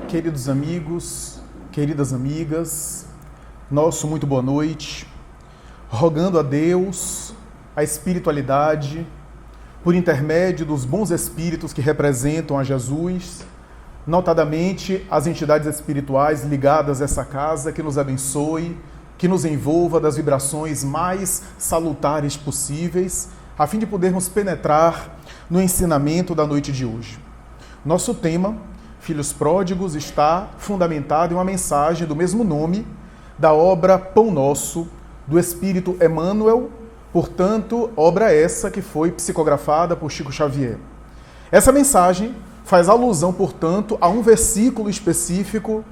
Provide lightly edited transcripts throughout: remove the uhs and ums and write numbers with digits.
Queridos amigos, queridas amigas, nosso muito boa noite, rogando a Deus, a espiritualidade, por intermédio dos bons espíritos que representam a Jesus, notadamente as entidades espirituais ligadas a essa casa, que nos abençoe, que nos envolva das vibrações mais salutares possíveis, a fim de podermos penetrar no ensinamento da noite de hoje. Nosso tema, Filhos Pródigos, está fundamentado em uma mensagem do mesmo nome da obra Pão Nosso, do Espírito Emmanuel, portanto, obra essa que foi psicografada por Chico Xavier. Essa mensagem faz alusão, portanto, a um versículo específico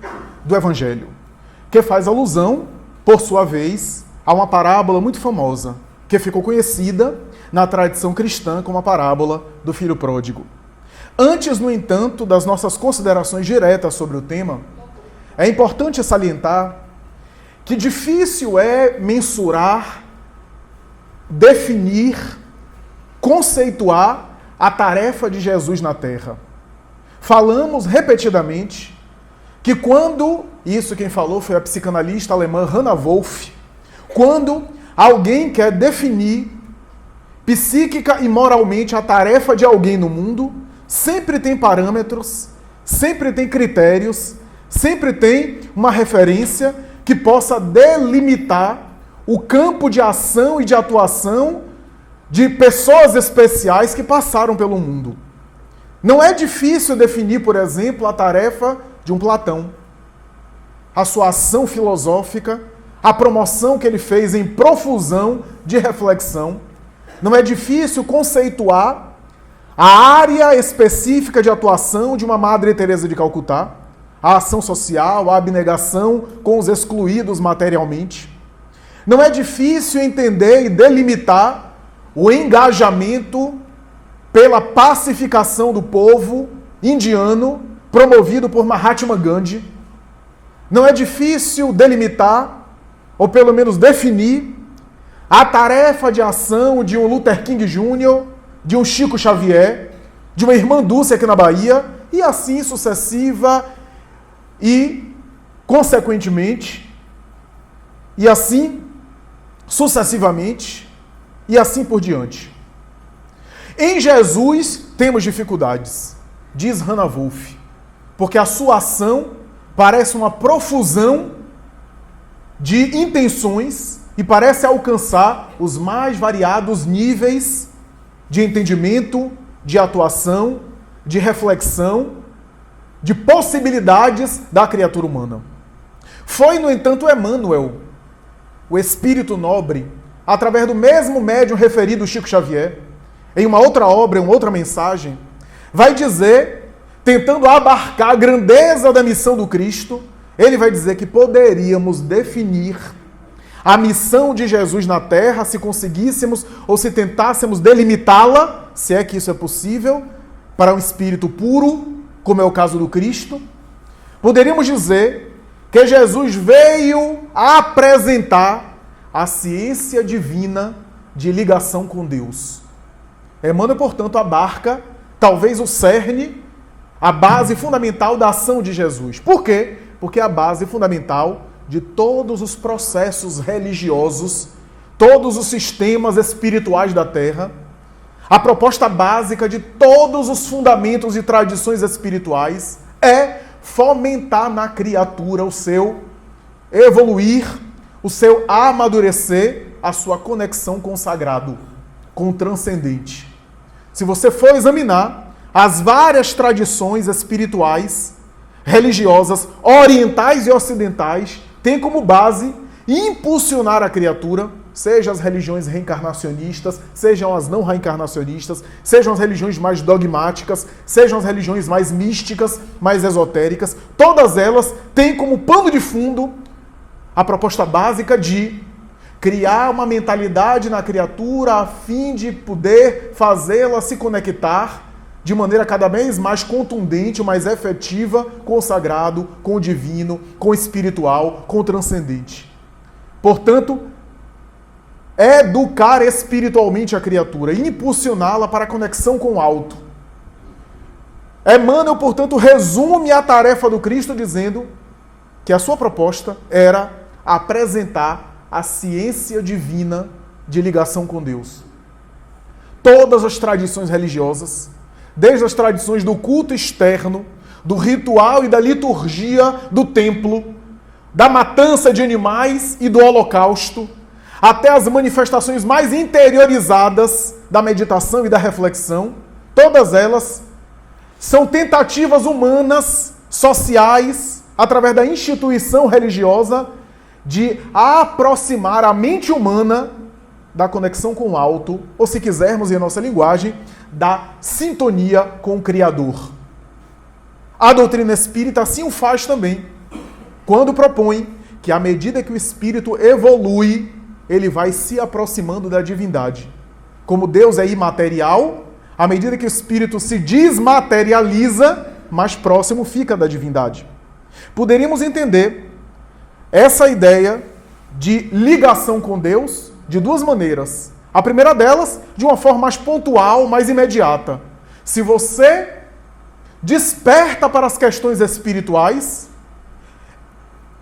do Evangelho, que faz alusão, por sua vez, a uma parábola muito famosa, que ficou conhecida na tradição cristã como a parábola do Filho Pródigo. Antes, no entanto, das nossas considerações diretas sobre o tema, é importante salientar que difícil é mensurar, definir, conceituar a tarefa de Jesus na Terra. Falamos repetidamente que quando, isso quem falou foi a psicanalista alemã Hannah Wolff, quando alguém quer definir psíquica e moralmente a tarefa de alguém no mundo, sempre tem parâmetros, sempre tem critérios, sempre tem uma referência que possa delimitar o campo de ação e de atuação de pessoas especiais que passaram pelo mundo. Não é difícil definir, por exemplo, a tarefa de um Platão, a sua ação filosófica, a promoção que ele fez em profusão de reflexão. Não é difícil conceituar a área específica de atuação de uma Madre Teresa de Calcutá, a ação social, a abnegação com os excluídos materialmente. Não é difícil entender e delimitar o engajamento pela pacificação do povo indiano, promovido por Mahatma Gandhi. Não é difícil delimitar, ou pelo menos definir, a tarefa de ação de um Luther King Jr., de um Chico Xavier, de uma irmã Dulce aqui na Bahia, e assim sucessiva e, consequentemente, e assim sucessivamente, e assim por diante. Em Jesus temos dificuldades, diz Hannah Wolff, porque a sua ação parece uma profusão de intenções e parece alcançar os mais variados níveis de entendimento, de atuação, de reflexão, de possibilidades da criatura humana. Foi, no entanto, Emmanuel, o espírito nobre, através do mesmo médium referido, Chico Xavier, em uma outra obra, em uma outra mensagem, vai dizer, tentando abarcar a grandeza da missão do Cristo, ele vai dizer que poderíamos definir a missão de Jesus na Terra, se conseguíssemos ou se tentássemos delimitá-la, se é que isso é possível, para um espírito puro, como é o caso do Cristo, poderíamos dizer que Jesus veio apresentar a ciência divina de ligação com Deus. Emmanuel, portanto, abarca talvez o cerne, a base fundamental da ação de Jesus. Por quê? Porque é a base fundamental de todos os processos religiosos, todos os sistemas espirituais da Terra, a proposta básica de todos os fundamentos e tradições espirituais é fomentar na criatura o seu evoluir, o seu amadurecer, a sua conexão com o sagrado, com o transcendente. Se você for examinar as várias tradições espirituais, religiosas, orientais e ocidentais, tem como base impulsionar a criatura, sejam as religiões reencarnacionistas, sejam as não reencarnacionistas, sejam as religiões mais dogmáticas, sejam as religiões mais místicas, mais esotéricas, todas elas têm como pano de fundo a proposta básica de criar uma mentalidade na criatura a fim de poder fazê-la se conectar de maneira cada vez mais contundente, mais efetiva com o sagrado, com o divino, com o espiritual, com o transcendente. Portanto, educar espiritualmente a criatura e impulsioná-la para a conexão com o alto. Emmanuel, portanto, resume a tarefa do Cristo dizendo que a sua proposta era apresentar a ciência divina de ligação com Deus. Todas as tradições religiosas, desde as tradições do culto externo, do ritual e da liturgia do templo, da matança de animais e do holocausto, até as manifestações mais interiorizadas da meditação e da reflexão, todas elas são tentativas humanas, sociais, através da instituição religiosa, de aproximar a mente humana da conexão com o alto, ou se quisermos, em nossa linguagem, da sintonia com o Criador. A doutrina espírita assim o faz também, quando propõe que à medida que o espírito evolui, ele vai se aproximando da divindade. Como Deus é imaterial, à medida que o espírito se desmaterializa, mais próximo fica da divindade. Poderíamos entender essa ideia de ligação com Deus de duas maneiras. A primeira delas, de uma forma mais pontual, mais imediata. Se você desperta para as questões espirituais,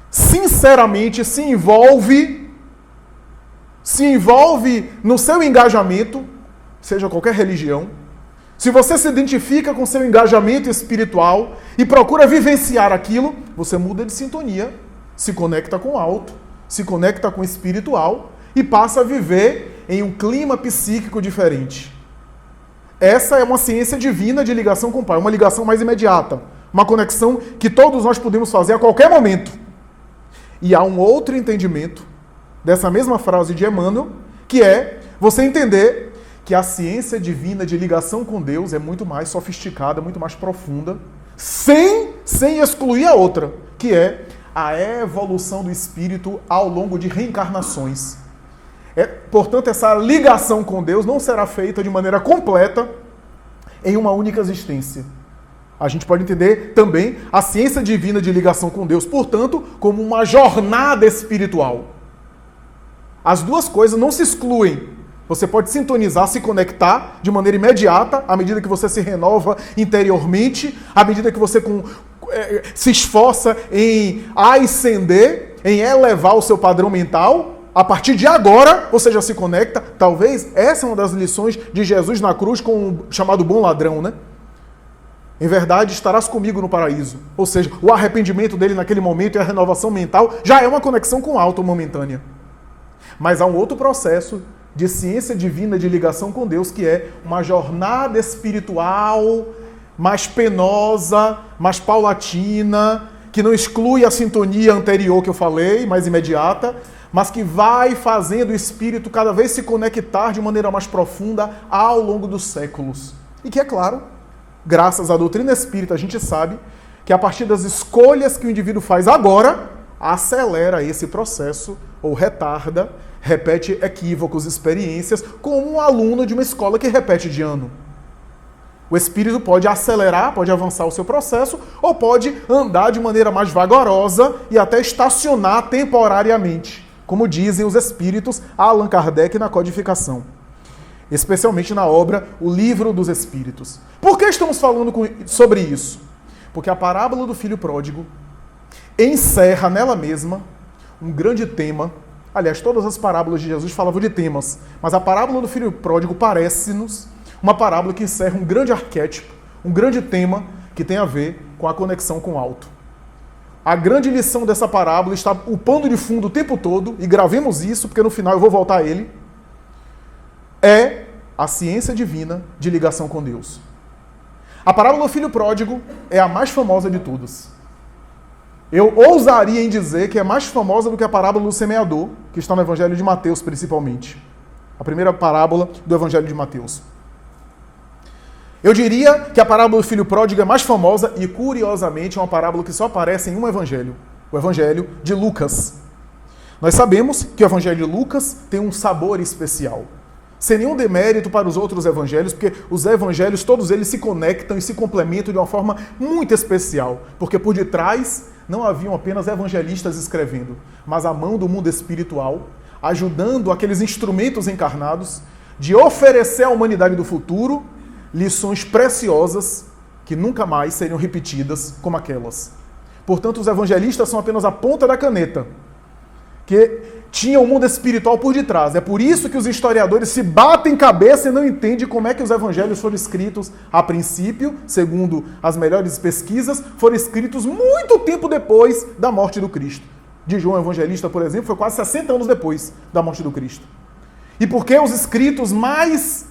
sinceramente se envolve no seu engajamento, seja qualquer religião, se você se identifica com seu engajamento espiritual e procura vivenciar aquilo, você muda de sintonia, se conecta com o alto, se conecta com o espiritual e passa a viver em um clima psíquico diferente. Essa é uma ciência divina de ligação com o Pai, uma ligação mais imediata, uma conexão que todos nós podemos fazer a qualquer momento. E há um outro entendimento dessa mesma frase de Emmanuel, que é você entender que a ciência divina de ligação com Deus é muito mais sofisticada, muito mais profunda, sem excluir a outra, que é a evolução do espírito ao longo de reencarnações. Portanto, essa ligação com Deus não será feita de maneira completa em uma única existência. A gente pode entender também a ciência divina de ligação com Deus, portanto, como uma jornada espiritual. As duas coisas não se excluem. Você pode sintonizar, se conectar de maneira imediata, à medida que você se renova interiormente, à medida que você se esforça em ascender, em elevar o seu padrão mental. A partir de agora, você já se conecta. Talvez essa é uma das lições de Jesus na cruz com o chamado bom ladrão, né? Em verdade, estarás comigo no paraíso. Ou seja, o arrependimento dele naquele momento e a renovação mental já é uma conexão com o alto momentânea. Mas há um outro processo de ciência divina de ligação com Deus, que é uma jornada espiritual mais penosa, mais paulatina, que não exclui a sintonia anterior que eu falei, mais imediata, mas que vai fazendo o espírito cada vez se conectar de maneira mais profunda ao longo dos séculos. E que, é claro, graças à doutrina espírita, a gente sabe que a partir das escolhas que o indivíduo faz agora, acelera esse processo, ou retarda, repete equívocos, experiências, como um aluno de uma escola que repete de ano. O espírito pode acelerar, pode avançar o seu processo, ou pode andar de maneira mais vagarosa e até estacionar temporariamente, como dizem os espíritos a Allan Kardec na codificação. Especialmente na obra O Livro dos Espíritos. Por que estamos falando sobre isso? Porque a parábola do filho pródigo encerra nela mesma um grande tema. Aliás, todas as parábolas de Jesus falavam de temas, mas a parábola do filho pródigo parece-nos uma parábola que encerra um grande arquétipo, um grande tema que tem a ver com a conexão com o alto. A grande lição dessa parábola está o pano de fundo o tempo todo, e gravemos isso, porque no final eu vou voltar a ele, é a ciência divina de ligação com Deus. A parábola do filho pródigo é a mais famosa de todas. Eu ousaria em dizer que é mais famosa do que a parábola do semeador, que está no Evangelho de Mateus, principalmente. A primeira parábola do Evangelho de Mateus. Eu diria que a parábola do filho pródigo é mais famosa e, curiosamente, é uma parábola que só aparece em um evangelho, o Evangelho de Lucas. Nós sabemos que o Evangelho de Lucas tem um sabor especial. Sem nenhum demérito para os outros evangelhos, porque os evangelhos, todos eles se conectam e se complementam de uma forma muito especial, porque por detrás não haviam apenas evangelistas escrevendo, mas a mão do mundo espiritual, ajudando aqueles instrumentos encarnados de oferecer à humanidade do futuro lições preciosas que nunca mais seriam repetidas como aquelas. Portanto, os evangelistas são apenas a ponta da caneta, que tinha o mundo espiritual por detrás. É por isso que os historiadores se batem cabeça e não entendem como é que os evangelhos foram escritos a princípio, segundo as melhores pesquisas, foram escritos muito tempo depois da morte do Cristo. De João Evangelista, por exemplo, foi quase 60 anos depois da morte do Cristo. E porque os escritos mais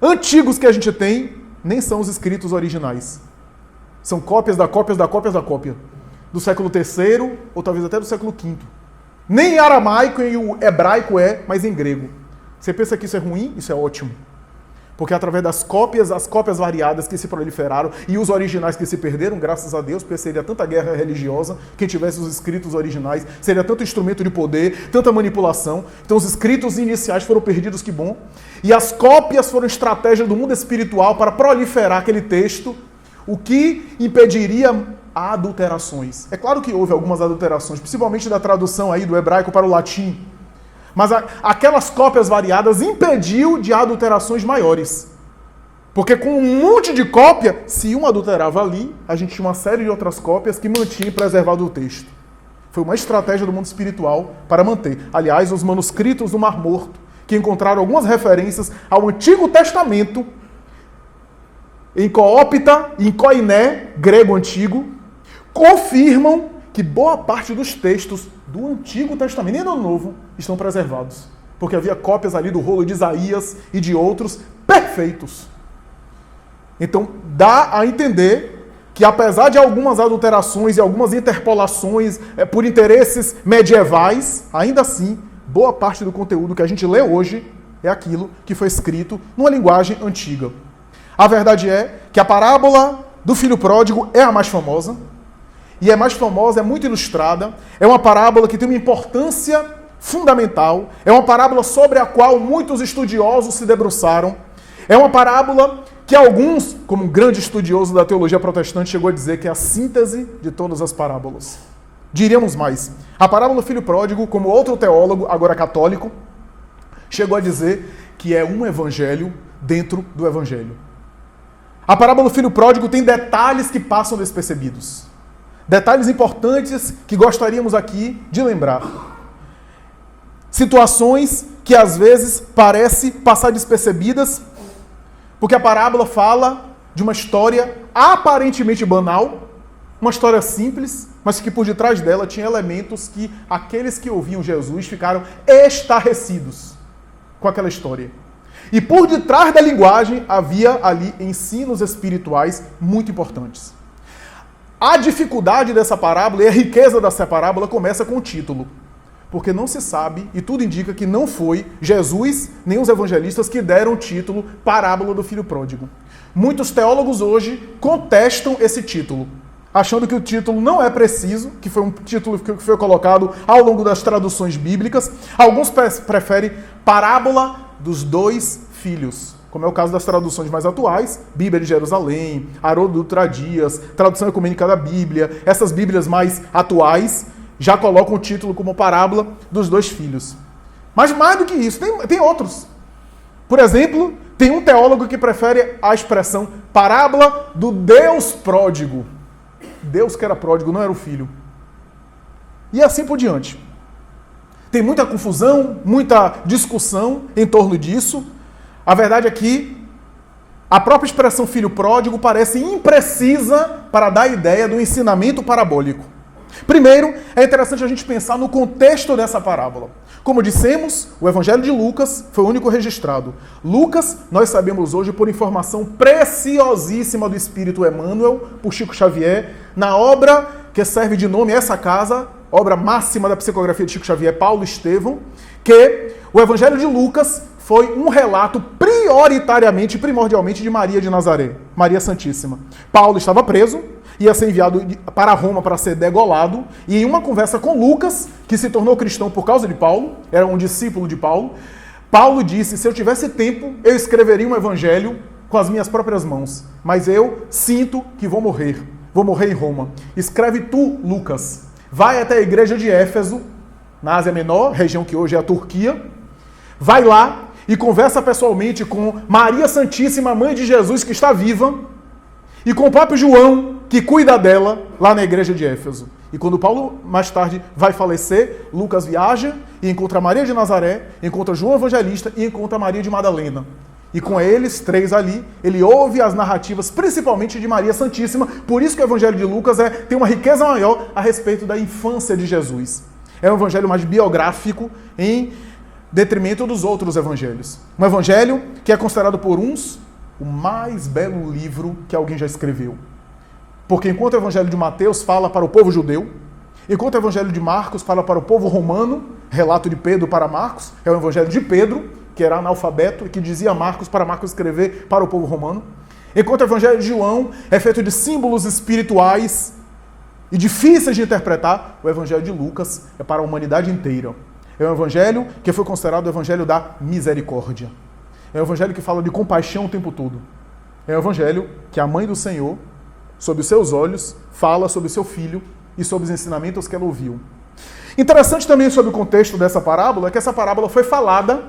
antigos que a gente tem nem são os escritos originais. São cópias da cópia da cópia da cópia. Do século III, ou talvez até do século V. Nem em aramaico e o hebraico é, mas em grego. Você pensa que isso é ruim? Isso é ótimo. Porque através das cópias, as cópias variadas que se proliferaram e os originais que se perderam, graças a Deus, porque seria tanta guerra religiosa, quem tivesse os escritos originais, seria tanto instrumento de poder, tanta manipulação. Então os escritos iniciais foram perdidos, que bom. E as cópias foram estratégia do mundo espiritual para proliferar aquele texto, o que impediria adulterações. É claro que houve algumas adulterações, principalmente da tradução aí do hebraico para o latim. Mas aquelas cópias variadas impediu de adulterações maiores. Porque com um monte de cópia, se uma adulterava ali, a gente tinha uma série de outras cópias que mantinham e preservavam o texto. Foi uma estratégia do mundo espiritual para manter. Aliás, os manuscritos do Mar Morto, que encontraram algumas referências ao Antigo Testamento, em coópita, em koiné, grego antigo, confirmam que boa parte dos textos do Antigo Testamento e do Novo estão preservados. Porque havia cópias ali do rolo de Isaías e de outros perfeitos. Então, dá a entender que apesar de algumas adulterações e algumas interpolações por interesses medievais, ainda assim, boa parte do conteúdo que a gente lê hoje é aquilo que foi escrito numa linguagem antiga. A verdade é que a parábola do filho pródigo é a mais famosa, e é mais famosa, é muito ilustrada, é uma parábola que tem uma importância fundamental, é uma parábola sobre a qual muitos estudiosos se debruçaram, é uma parábola que alguns, como um grande estudioso da teologia protestante, chegou a dizer que é a síntese de todas as parábolas. Diríamos mais, a parábola do filho pródigo, como outro teólogo, agora católico, chegou a dizer que é um evangelho dentro do evangelho. A parábola do filho pródigo tem detalhes que passam despercebidos. Detalhes importantes que gostaríamos aqui de lembrar. Situações que às vezes parecem passar despercebidas, porque a parábola fala de uma história aparentemente banal, uma história simples, mas que por detrás dela tinha elementos que aqueles que ouviam Jesus ficaram estarrecidos com aquela história. E por detrás da linguagem havia ali ensinos espirituais muito importantes. A dificuldade dessa parábola e a riqueza dessa parábola começa com o título. Porque não se sabe, e tudo indica que não foi Jesus nem os evangelistas que deram o título Parábola do Filho Pródigo. Muitos teólogos hoje contestam esse título, achando que o título não é preciso, que foi um título que foi colocado ao longo das traduções bíblicas. Alguns preferem Parábola dos Dois Filhos, como é o caso das traduções mais atuais, Bíblia de Jerusalém, Haroldo Dutra Dias, Tradução Ecumênica da Bíblia. Essas Bíblias mais atuais já colocam o título como Parábola dos Dois Filhos. Mas mais do que isso, tem outros. Por exemplo, tem um teólogo que prefere a expressão Parábola do Deus Pródigo. Deus que era pródigo, não era o filho. E assim por diante. Tem muita confusão, muita discussão em torno disso. A verdade é que a própria expressão filho pródigo parece imprecisa para dar a ideia do ensinamento parabólico. Primeiro, é interessante a gente pensar no contexto dessa parábola. Como dissemos, o Evangelho de Lucas foi o único registrado. Lucas, nós sabemos hoje por informação preciosíssima do Espírito Emmanuel, por Chico Xavier, na obra que serve de nome a essa casa, obra máxima da psicografia de Chico Xavier, Paulo Estevão, que o Evangelho de Lucas foi um relato prioritariamente, primordialmente de Maria de Nazaré, Maria Santíssima. Paulo estava preso, ia ser enviado para Roma para ser degolado, e em uma conversa com Lucas, que se tornou cristão por causa de Paulo, era um discípulo de Paulo, Paulo disse, se eu tivesse tempo, eu escreveria um evangelho com as minhas próprias mãos, mas eu sinto que vou morrer em Roma. Escreve tu, Lucas, vai até a igreja de Éfeso, na Ásia Menor, região que hoje é a Turquia, vai lá e conversa pessoalmente com Maria Santíssima, mãe de Jesus, que está viva, e com o próprio João, que cuida dela lá na igreja de Éfeso. E quando Paulo, mais tarde, vai falecer, Lucas viaja e encontra Maria de Nazaré, encontra João Evangelista e encontra Maria de Madalena. E com eles, 3 ali, ele ouve as narrativas, principalmente de Maria Santíssima. Por isso que o Evangelho de Lucas tem uma riqueza maior a respeito da infância de Jesus. É um evangelho mais biográfico em detrimento dos outros evangelhos. Um evangelho que é considerado por uns o mais belo livro que alguém já escreveu. Porque enquanto o evangelho de Mateus fala para o povo judeu, enquanto o evangelho de Marcos fala para o povo romano, relato de Pedro para Marcos, é o evangelho de Pedro, que era analfabeto e que dizia a Marcos para Marcos escrever para o povo romano. Enquanto o evangelho de João é feito de símbolos espirituais e difíceis de interpretar, o evangelho de Lucas é para a humanidade inteira. É um evangelho que foi considerado o evangelho da misericórdia. É um evangelho que fala de compaixão o tempo todo. É um evangelho que a mãe do Senhor, sob os seus olhos, fala sobre o seu filho e sobre os ensinamentos que ela ouviu. Interessante também sobre o contexto dessa parábola é que essa parábola foi falada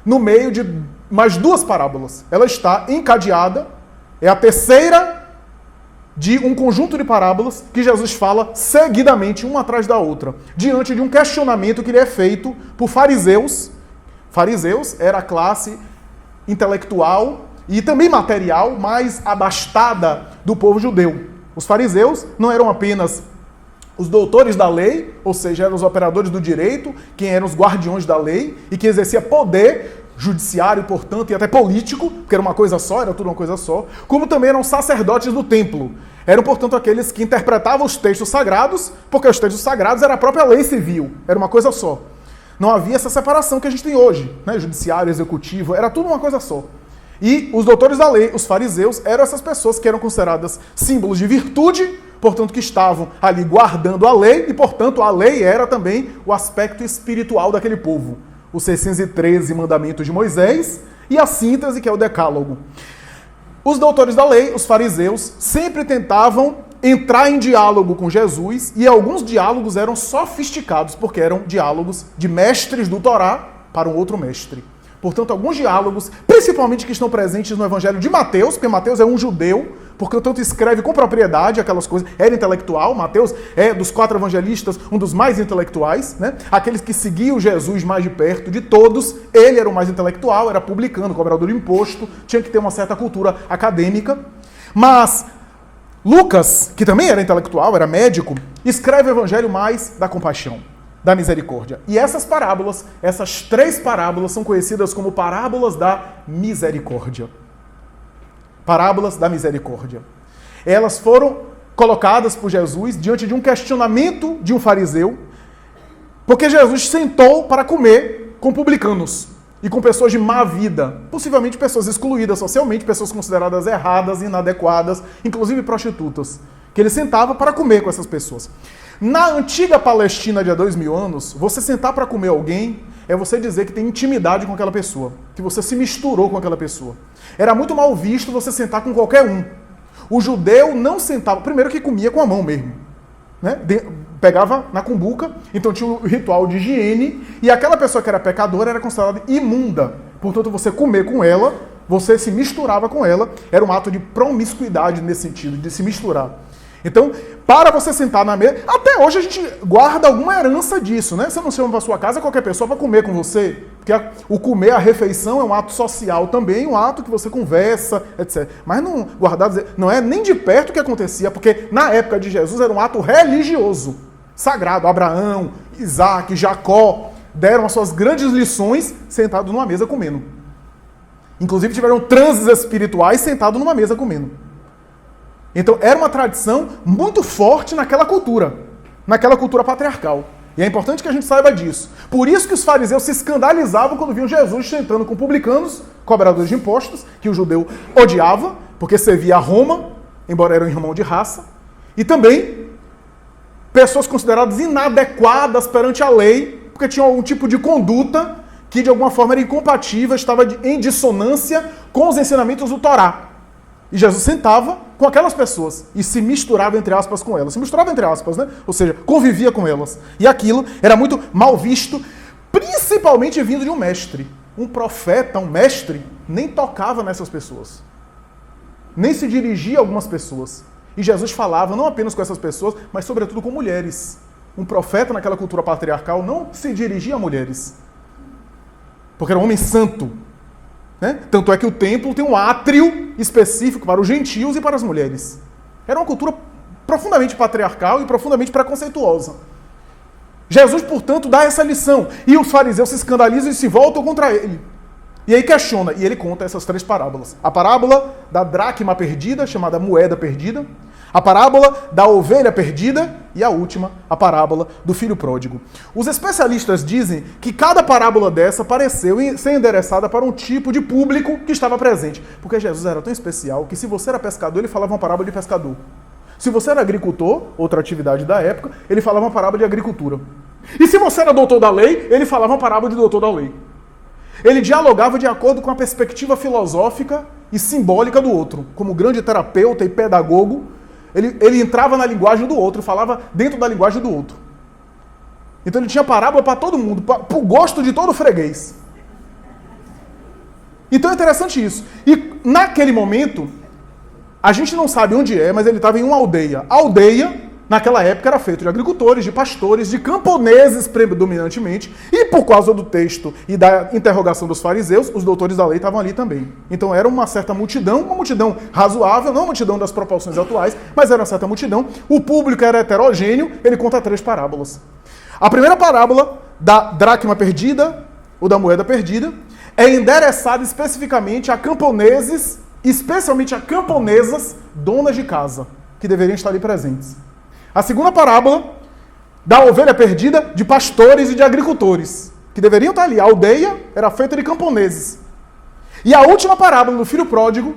no meio de mais 2 parábolas. Ela está encadeada, é a terceira de um conjunto de parábolas que Jesus fala seguidamente, uma atrás da outra, diante de um questionamento que lhe é feito por fariseus. Fariseus era a classe intelectual e também material mais abastada do povo judeu. Os fariseus não eram apenas os doutores da lei, ou seja, eram os operadores do direito, quem eram os guardiões da lei e que exercia poder judiciário, portanto, e até político, porque era uma coisa só, era tudo uma coisa só, como também eram sacerdotes do templo. Eram, portanto, aqueles que interpretavam os textos sagrados, porque os textos sagrados era a própria lei civil, era uma coisa só. Não havia essa separação que a gente tem hoje, né? Judiciário, executivo, era tudo uma coisa só. E os doutores da lei, os fariseus, eram essas pessoas que eram consideradas símbolos de virtude, portanto, que estavam ali guardando a lei, e, portanto, a lei era também o aspecto espiritual daquele povo. Os 613 mandamentos de Moisés e a síntese, que é o decálogo. Os doutores da lei, os fariseus, sempre tentavam entrar em diálogo com Jesus, e alguns diálogos eram sofisticados, porque eram diálogos de mestres do Torá para um outro mestre. Portanto, alguns diálogos, principalmente que estão presentes no Evangelho de Mateus, porque Mateus é um judeu, porque o tanto escreve com propriedade aquelas coisas, era intelectual. Mateus é, dos 4 evangelistas, um dos mais intelectuais, né? Aqueles que seguiam Jesus mais de perto, de todos, ele era o mais intelectual, era publicano, cobrador de imposto, tinha que ter uma certa cultura acadêmica. Mas Lucas, que também era intelectual, era médico, escreve o Evangelho mais da compaixão, da misericórdia. E essas parábolas, essas 3 parábolas são conhecidas como parábolas da misericórdia. Parábolas da misericórdia. Elas foram colocadas por Jesus diante de um questionamento de um fariseu, porque Jesus sentou para comer com publicanos e com pessoas de má vida, possivelmente pessoas excluídas socialmente, pessoas consideradas erradas, inadequadas, inclusive prostitutas, que ele sentava para comer com essas pessoas. Na antiga Palestina de há 2000 anos, você sentar para comer alguém é você dizer que tem intimidade com aquela pessoa, que você se misturou com aquela pessoa. Era muito mal visto você sentar com qualquer um. O judeu não sentava, primeiro que comia com a mão mesmo, né? Pegava na cumbuca, então tinha o ritual de higiene, e aquela pessoa que era pecadora era considerada imunda. Portanto, você comer com ela, você se misturava com ela, era um ato de promiscuidade nesse sentido, de se misturar. Então, para você sentar na mesa, até hoje a gente guarda alguma herança disso, né? Você não chama para sua casa qualquer pessoa para comer com você, porque o comer, a refeição é um ato social também, um ato que você conversa, etc. Mas não guardar, não é nem de perto o que acontecia, porque na época de Jesus era um ato religioso, sagrado. Abraão, Isaac, Jacó deram as suas grandes lições sentados numa mesa comendo. Inclusive tiveram transes espirituais sentados numa mesa comendo. Então, era uma tradição muito forte naquela cultura patriarcal. E é importante que a gente saiba disso. Por isso que os fariseus se escandalizavam quando viam Jesus sentando com publicanos, cobradores de impostos, que o judeu odiava, porque servia a Roma, embora eram irmão de raça, e também pessoas consideradas inadequadas perante a lei, porque tinham algum tipo de conduta que de alguma forma era incompatível, estava em dissonância com os ensinamentos do Torá. E Jesus sentava com aquelas pessoas e se misturava, entre aspas, com elas. Se misturava, entre aspas, né? Ou seja, convivia com elas. E aquilo era muito mal visto, principalmente vindo de um mestre. Um profeta, um mestre, nem tocava nessas pessoas. nem se dirigia a algumas pessoas. E Jesus falava não apenas com essas pessoas, mas sobretudo com mulheres. Um profeta naquela cultura patriarcal não se dirigia a mulheres. Porque era um homem santo. Né? Tanto é que o templo tem um átrio específico para os gentios e para as mulheres. Era uma cultura profundamente patriarcal e profundamente preconceituosa. Jesus, portanto, dá essa lição. E os fariseus se escandalizam e se voltam contra ele. E aí questiona, e ele conta essas 3 parábolas. A parábola da dracma perdida, chamada moeda perdida. A parábola da ovelha perdida e a última, a parábola do filho pródigo. Os especialistas dizem que cada parábola dessa pareceu ser endereçada para um tipo de público que estava presente. Porque Jesus era tão especial que se você era pescador, ele falava uma parábola de pescador. Se você era agricultor, outra atividade da época, ele falava uma parábola de agricultura. E se você era doutor da lei, ele falava uma parábola de doutor da lei. Ele dialogava de acordo com a perspectiva filosófica e simbólica do outro. Como grande terapeuta e pedagogo, ele entrava na linguagem do outro, falava dentro da linguagem do outro. Então ele tinha parábola para todo mundo, para o gosto de todo freguês. Então é interessante isso. E naquele momento, a gente não sabe onde é, mas ele estava em uma aldeia. A aldeia, naquela época, era feita de agricultores, de pastores, de camponeses predominantemente. E por causa do texto e da interrogação dos fariseus, os doutores da lei estavam ali também. Então era uma certa multidão, uma multidão razoável, não uma multidão das proporções atuais, mas era uma certa multidão. O público era heterogêneo, ele conta 3 parábolas. A primeira parábola, da dracma perdida, ou da moeda perdida, é endereçada especificamente a camponeses, especialmente a camponesas, donas de casa, que deveriam estar ali presentes. A segunda parábola, da ovelha perdida, de pastores e de agricultores, que deveriam estar ali. A aldeia era feita de camponeses. E a última parábola do filho pródigo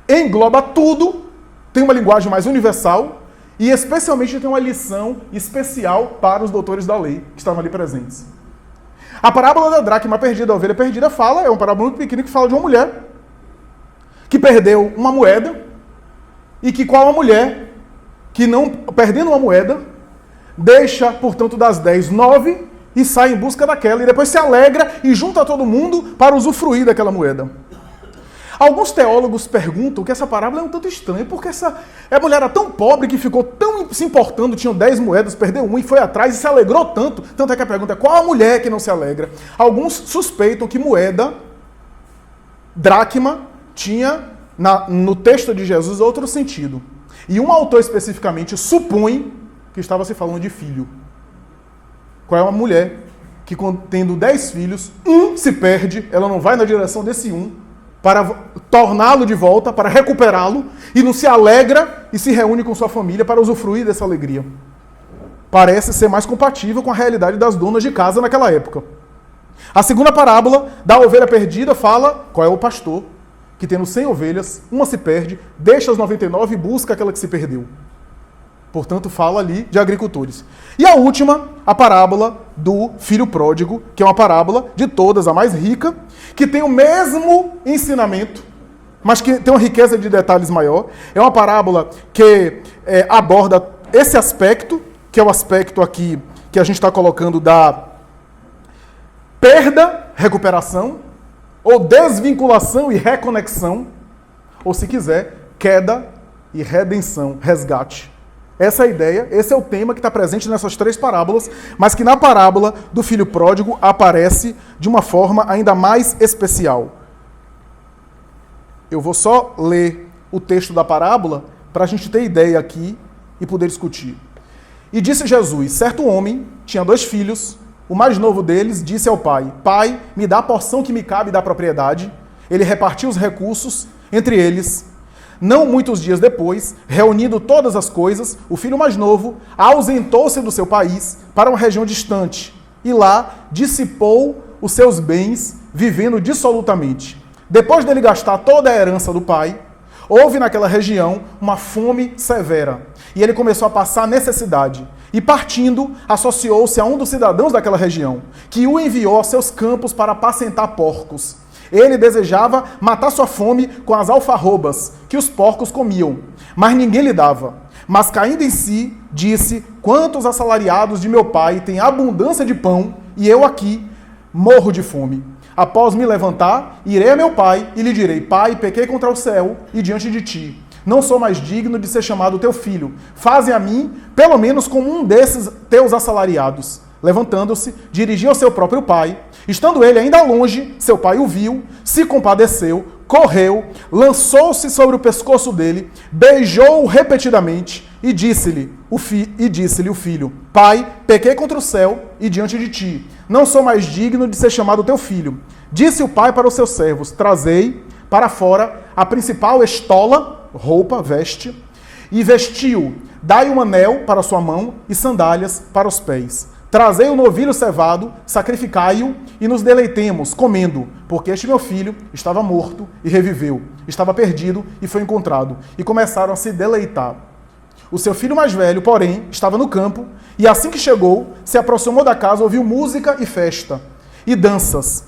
engloba tudo, tem uma linguagem mais universal e especialmente tem uma lição especial para os doutores da lei que estavam ali presentes. A parábola da dracma perdida, da ovelha perdida, é uma parábola muito pequena que fala de uma mulher que perdeu uma moeda e que qual a mulher que não, perdendo uma moeda, deixa, portanto, das 10, 9 e sai em busca daquela e depois se alegra e junta todo mundo para usufruir daquela moeda. Alguns teólogos perguntam que essa parábola é um tanto estranha, porque essa mulher era tão pobre que ficou tão se importando, tinham 10 moedas, perdeu uma e foi atrás e se alegrou tanto. Tanto é que a pergunta é, qual a mulher que não se alegra? Alguns suspeitam que moeda, dracma, tinha no texto de Jesus outro sentido. E um autor especificamente supõe que estava se falando de filho. Qual é uma mulher que, tendo 10 filhos, um se perde, ela não vai na direção desse um, para torná-lo de volta, para recuperá-lo, e não se alegra e se reúne com sua família para usufruir dessa alegria. Parece ser mais compatível com a realidade das donas de casa naquela época. A segunda parábola, da ovelha perdida, fala qual é o pastor, que tendo 100 ovelhas, uma se perde, deixa as 99 e busca aquela que se perdeu. Portanto, fala ali de agricultores. E a última, a parábola do filho pródigo, que é uma parábola de todas, a mais rica, que tem o mesmo ensinamento, mas que tem uma riqueza de detalhes maior. É uma parábola que aborda esse aspecto, que é o aspecto aqui que a gente está colocando da perda, recuperação, ou desvinculação e reconexão, ou se quiser, queda e redenção, resgate. Essa é a ideia, esse é o tema que está presente nessas 3 parábolas, mas que na parábola do filho pródigo aparece de uma forma ainda mais especial. Eu vou só ler o texto da parábola para a gente ter ideia aqui e poder discutir. E disse Jesus, certo homem tinha 2 filhos. O mais novo deles disse ao pai, pai, me dá a porção que me cabe da propriedade. Ele repartiu os recursos entre eles. Não muitos dias depois, reunindo todas as coisas, o filho mais novo ausentou-se do seu país para uma região distante e lá dissipou os seus bens, vivendo dissolutamente. Depois dele gastar toda a herança do pai, houve naquela região uma fome severa e ele começou a passar necessidade. E partindo, associou-se a um dos cidadãos daquela região, que o enviou aos seus campos para apacentar porcos. Ele desejava matar sua fome com as alfarrobas que os porcos comiam, mas ninguém lhe dava. Mas caindo em si, disse, quantos assalariados de meu pai têm abundância de pão, e eu aqui morro de fome. Após me levantar, irei a meu pai e lhe direi: Pai, pequei contra o céu e diante de ti. Não sou mais digno de ser chamado teu filho. Faze a mim, pelo menos, como um desses teus assalariados. Levantando-se, dirigiu ao seu próprio pai. Estando ele ainda longe, seu pai o viu, se compadeceu, correu, lançou-se sobre o pescoço dele, beijou-o repetidamente e disse-lhe o filho: Pai, pequei contra o céu e diante de ti. Não sou mais digno de ser chamado teu filho. Disse o pai para os seus servos: Trazei para fora a principal estola, roupa, veste, e vestiu. Dai um anel para sua mão e sandálias para os pés. Trazei o novilho cevado, sacrificai-o e nos deleitemos, comendo, porque este meu filho estava morto e reviveu, estava perdido e foi encontrado. E começaram a se deleitar. O seu filho mais velho, porém, estava no campo, e assim que chegou, se aproximou da casa, ouviu música e festa, e danças.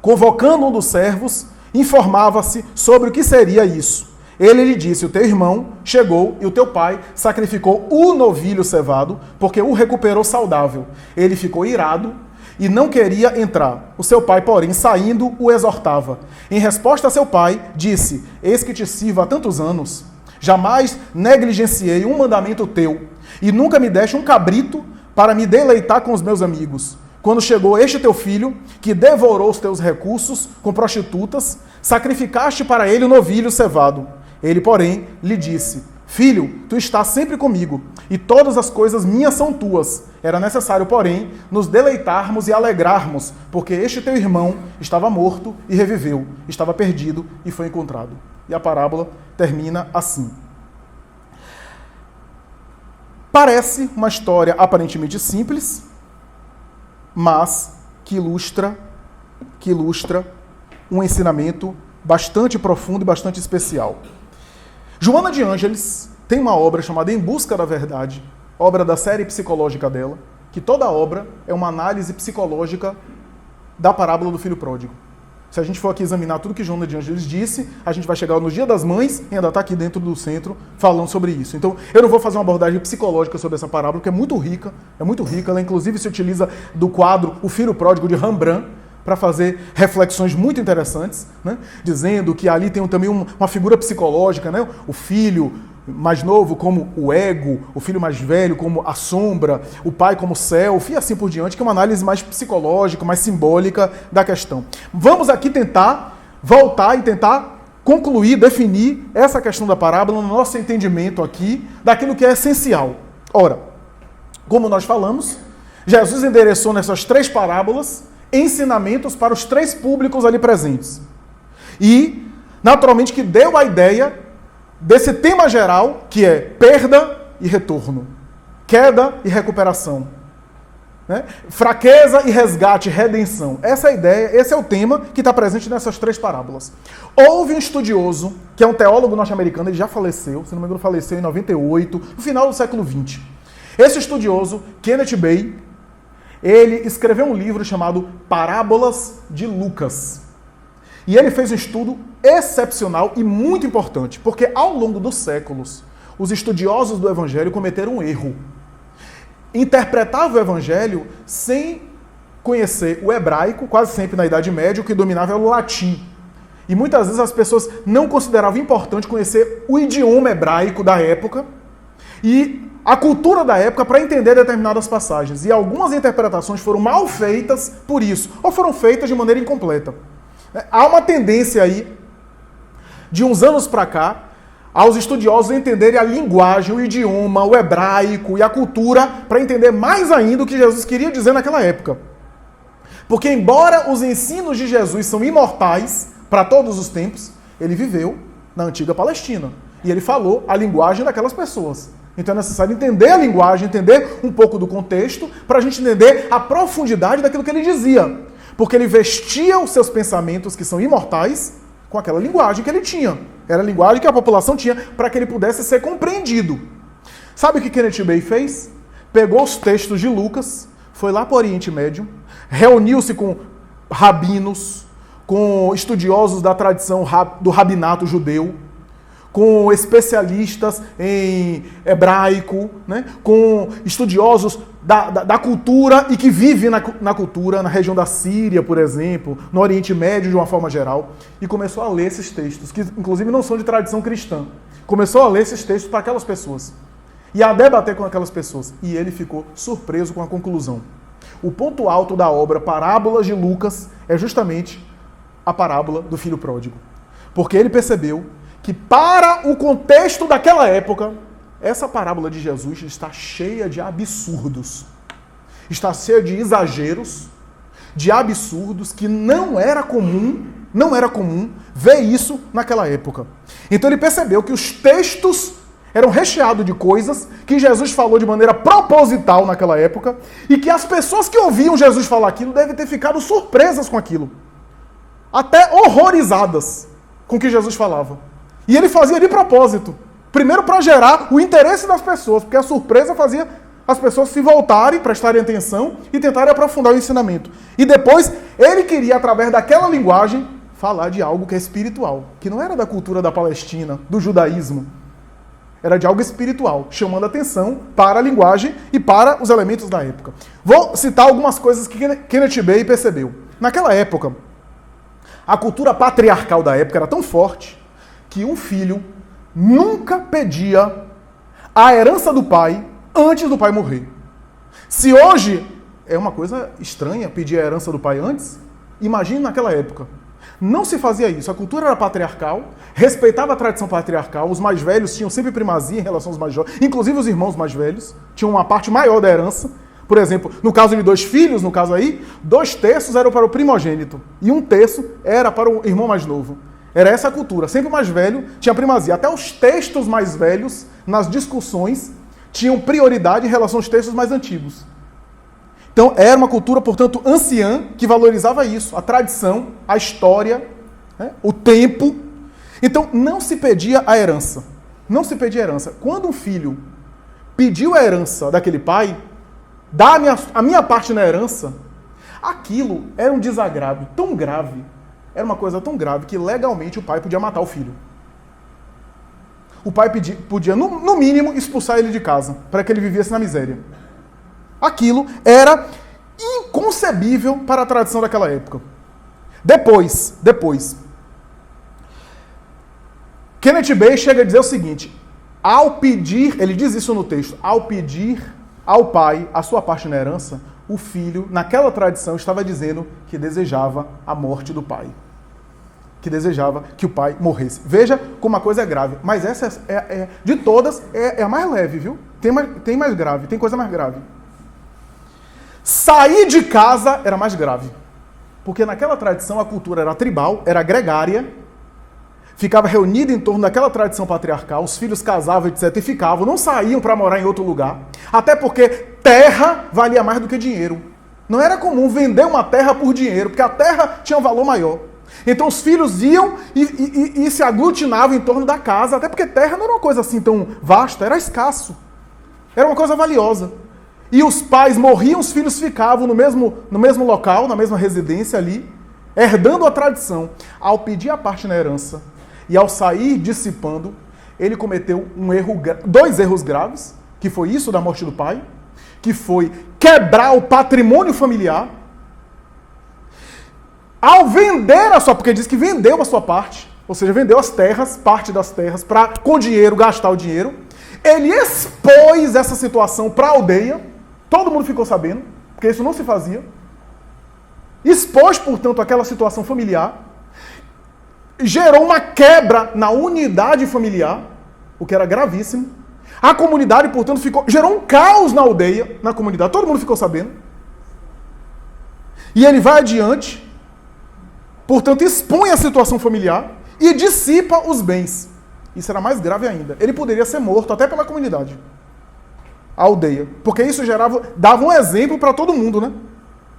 Convocando um dos servos, informava-se sobre o que seria isso. Ele lhe disse: o teu irmão chegou e o teu pai sacrificou o novilho cevado, porque o recuperou saudável. Ele ficou irado e não queria entrar. O seu pai, porém, saindo, o exortava. Em resposta a seu pai, disse: eis que te sirvo há tantos anos, jamais negligenciei um mandamento teu, e nunca me deste um cabrito para me deleitar com os meus amigos. Quando chegou este teu filho, que devorou os teus recursos com prostitutas, sacrificaste para ele o novilho cevado. Ele, porém, lhe disse: Filho, tu estás sempre comigo, e todas as coisas minhas são tuas. Era necessário, porém, nos deleitarmos e alegrarmos, porque este teu irmão estava morto e reviveu, estava perdido e foi encontrado. E a parábola termina assim. Parece uma história aparentemente simples, mas que ilustra um ensinamento bastante profundo e bastante especial. Joana de Ângeles tem uma obra chamada Em Busca da Verdade, obra da série psicológica dela, que toda a obra é uma análise psicológica da parábola do filho pródigo. Se a gente for aqui examinar tudo que Joana de Ângeles disse, a gente vai chegar no Dia das Mães e ainda está aqui dentro do centro falando sobre isso. Então, eu não vou fazer uma abordagem psicológica sobre essa parábola, que é muito rica. Ela inclusive se utiliza do quadro O Filho Pródigo de Rembrandt para fazer reflexões muito interessantes, né? Dizendo que ali tem também uma figura psicológica, né? O filho mais novo como o ego, o filho mais velho como a sombra, o pai como o self, e assim por diante, que é uma análise mais psicológica, mais simbólica da questão. Vamos aqui tentar voltar e tentar concluir, definir essa questão da parábola no nosso entendimento aqui daquilo que é essencial. Ora, como nós falamos, Jesus endereçou nessas 3 parábolas ensinamentos para os 3 públicos ali presentes. E, naturalmente, que deu a ideia desse tema geral, que é perda e retorno, queda e recuperação, né? Fraqueza e resgate, redenção. Essa é a ideia, esse é o tema que está presente nessas 3 parábolas. Houve um estudioso, que é um teólogo norte-americano, ele já faleceu, se não me engano faleceu em 98, no final do século XX. Esse estudioso, Kenneth Bey, ele escreveu um livro chamado Parábolas de Lucas. E ele fez um estudo excepcional e muito importante, porque ao longo dos séculos, os estudiosos do Evangelho cometeram um erro. Interpretavam o Evangelho sem conhecer o hebraico, quase sempre na Idade Média, o que dominava era o latim. E muitas vezes as pessoas não consideravam importante conhecer o idioma hebraico da época e a cultura da época para entender determinadas passagens. E algumas interpretações foram mal feitas por isso, ou foram feitas de maneira incompleta. Há uma tendência aí, de uns anos para cá, aos estudiosos entenderem a linguagem, o idioma, o hebraico e a cultura para entender mais ainda o que Jesus queria dizer naquela época. Porque embora os ensinos de Jesus são imortais para todos os tempos, ele viveu na antiga Palestina. E ele falou a linguagem daquelas pessoas. Então é necessário entender a linguagem, entender um pouco do contexto, para a gente entender a profundidade daquilo que ele dizia. Porque ele vestia os seus pensamentos, que são imortais, com aquela linguagem que ele tinha. Era a linguagem que a população tinha para que ele pudesse ser compreendido. Sabe o que Kenneth Bey fez? Pegou os textos de Lucas, foi lá para o Oriente Médio, reuniu-se com rabinos, com estudiosos da tradição do rabinato judeu, com especialistas em hebraico, né? Com estudiosos da cultura e que vivem na cultura, na região da Síria, por exemplo, no Oriente Médio de uma forma geral, e começou a ler esses textos, que inclusive não são de tradição cristã. Começou a ler esses textos para aquelas pessoas e a debater com aquelas pessoas. E ele ficou surpreso com a conclusão. O ponto alto da obra Parábolas de Lucas é justamente a parábola do filho pródigo. Porque ele percebeu que para o contexto daquela época, essa parábola de Jesus está cheia de absurdos. Está cheia de exageros, de absurdos que não era comum ver isso naquela época. Então ele percebeu que os textos eram recheados de coisas que Jesus falou de maneira proposital naquela época e que as pessoas que ouviam Jesus falar aquilo devem ter ficado surpresas com aquilo. Até horrorizadas com o que Jesus falava. E ele fazia de propósito. Primeiro para gerar o interesse das pessoas, porque a surpresa fazia as pessoas se voltarem, prestarem atenção e tentarem aprofundar o ensinamento. E depois, ele queria, através daquela linguagem, falar de algo que é espiritual, que não era da cultura da Palestina, do judaísmo. Era de algo espiritual, chamando atenção para a linguagem e para os elementos da época. Vou citar algumas coisas que Kenneth Bey percebeu. Naquela época, a cultura patriarcal da época era tão forte que um filho nunca pedia a herança do pai antes do pai morrer. Se hoje é uma coisa estranha pedir a herança do pai antes, imagine naquela época. Não se fazia isso. A cultura era patriarcal, respeitava a tradição patriarcal, os mais velhos tinham sempre primazia em relação aos mais jovens, inclusive os irmãos mais velhos tinham uma parte maior da herança. Por exemplo, no caso de 2 filhos, no caso aí, 2/3 eram para o primogênito e 1/3 era para o irmão mais novo. Era essa a cultura. Sempre o mais velho tinha primazia. Até os textos mais velhos, nas discussões, tinham prioridade em relação aos textos mais antigos. Então, era uma cultura, portanto, anciã, que valorizava isso, a tradição, a história, né, o tempo. Então, não se pedia a herança. Não se pedia a herança. Quando um filho pediu a herança daquele pai, dá a minha parte na herança, aquilo era um desagravio tão grave, era uma coisa tão grave, que legalmente o pai podia matar o filho. O pai podia, no mínimo, expulsar ele de casa, para que ele vivesse na miséria. Aquilo era inconcebível para a tradição daquela época. Depois, Kenneth Bey chega a dizer o seguinte: ao pedir, ele diz isso no texto, ao pedir ao pai a sua parte na herança, o filho, naquela tradição, estava dizendo que desejava a morte do pai. Que desejava que o pai morresse. Veja como a coisa é grave. Mas essa de todas, é a mais leve, viu? Tem mais grave, tem coisa mais grave. Sair de casa era mais grave. Porque naquela tradição a cultura era tribal, era gregária, ficava reunida em torno daquela tradição patriarcal, os filhos casavam, etc, e ficavam, não saíam para morar em outro lugar. Até porque terra valia mais do que dinheiro. Não era comum vender uma terra por dinheiro, porque a terra tinha um valor maior. Então os filhos iam e se aglutinavam em torno da casa, até porque terra não era uma coisa assim tão vasta, era escasso. Era uma coisa valiosa. E os pais morriam, os filhos ficavam no mesmo local, na mesma residência ali, herdando a tradição. Ao pedir a parte na herança e ao sair dissipando, ele cometeu 2 erros graves, que foi isso da morte do pai, que foi quebrar o patrimônio familiar. Ao vender porque diz que vendeu a sua parte, ou seja, vendeu as terras, parte das terras, para com dinheiro, gastar o dinheiro, ele expôs essa situação para a aldeia. Todo mundo ficou sabendo, porque isso não se fazia. Expôs, portanto, aquela situação familiar. Gerou uma quebra na unidade familiar, o que era gravíssimo. A comunidade, portanto, gerou um caos na aldeia, na comunidade. Todo mundo ficou sabendo. E ele vai adiante, portanto, expõe a situação familiar e dissipa os bens. Isso era mais grave ainda. Ele poderia ser morto até pela comunidade. A aldeia. Porque isso dava um exemplo para todo mundo, né?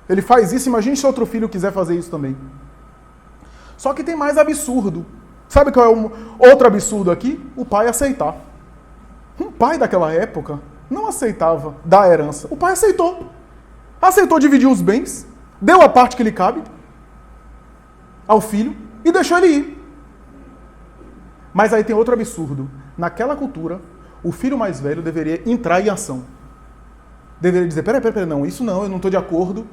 Ele faz isso, imagine se outro filho quiser fazer isso também. Só que tem mais absurdo. Sabe qual é o outro absurdo aqui? O pai aceitar. Um pai daquela época não aceitava dar herança. O pai aceitou. Aceitou dividir os bens, deu a parte que lhe cabe ao filho e deixou ele ir. Mas aí tem outro absurdo. Naquela cultura, o filho mais velho deveria entrar em ação. Deveria dizer, peraí, não, isso não, eu não estou de acordo.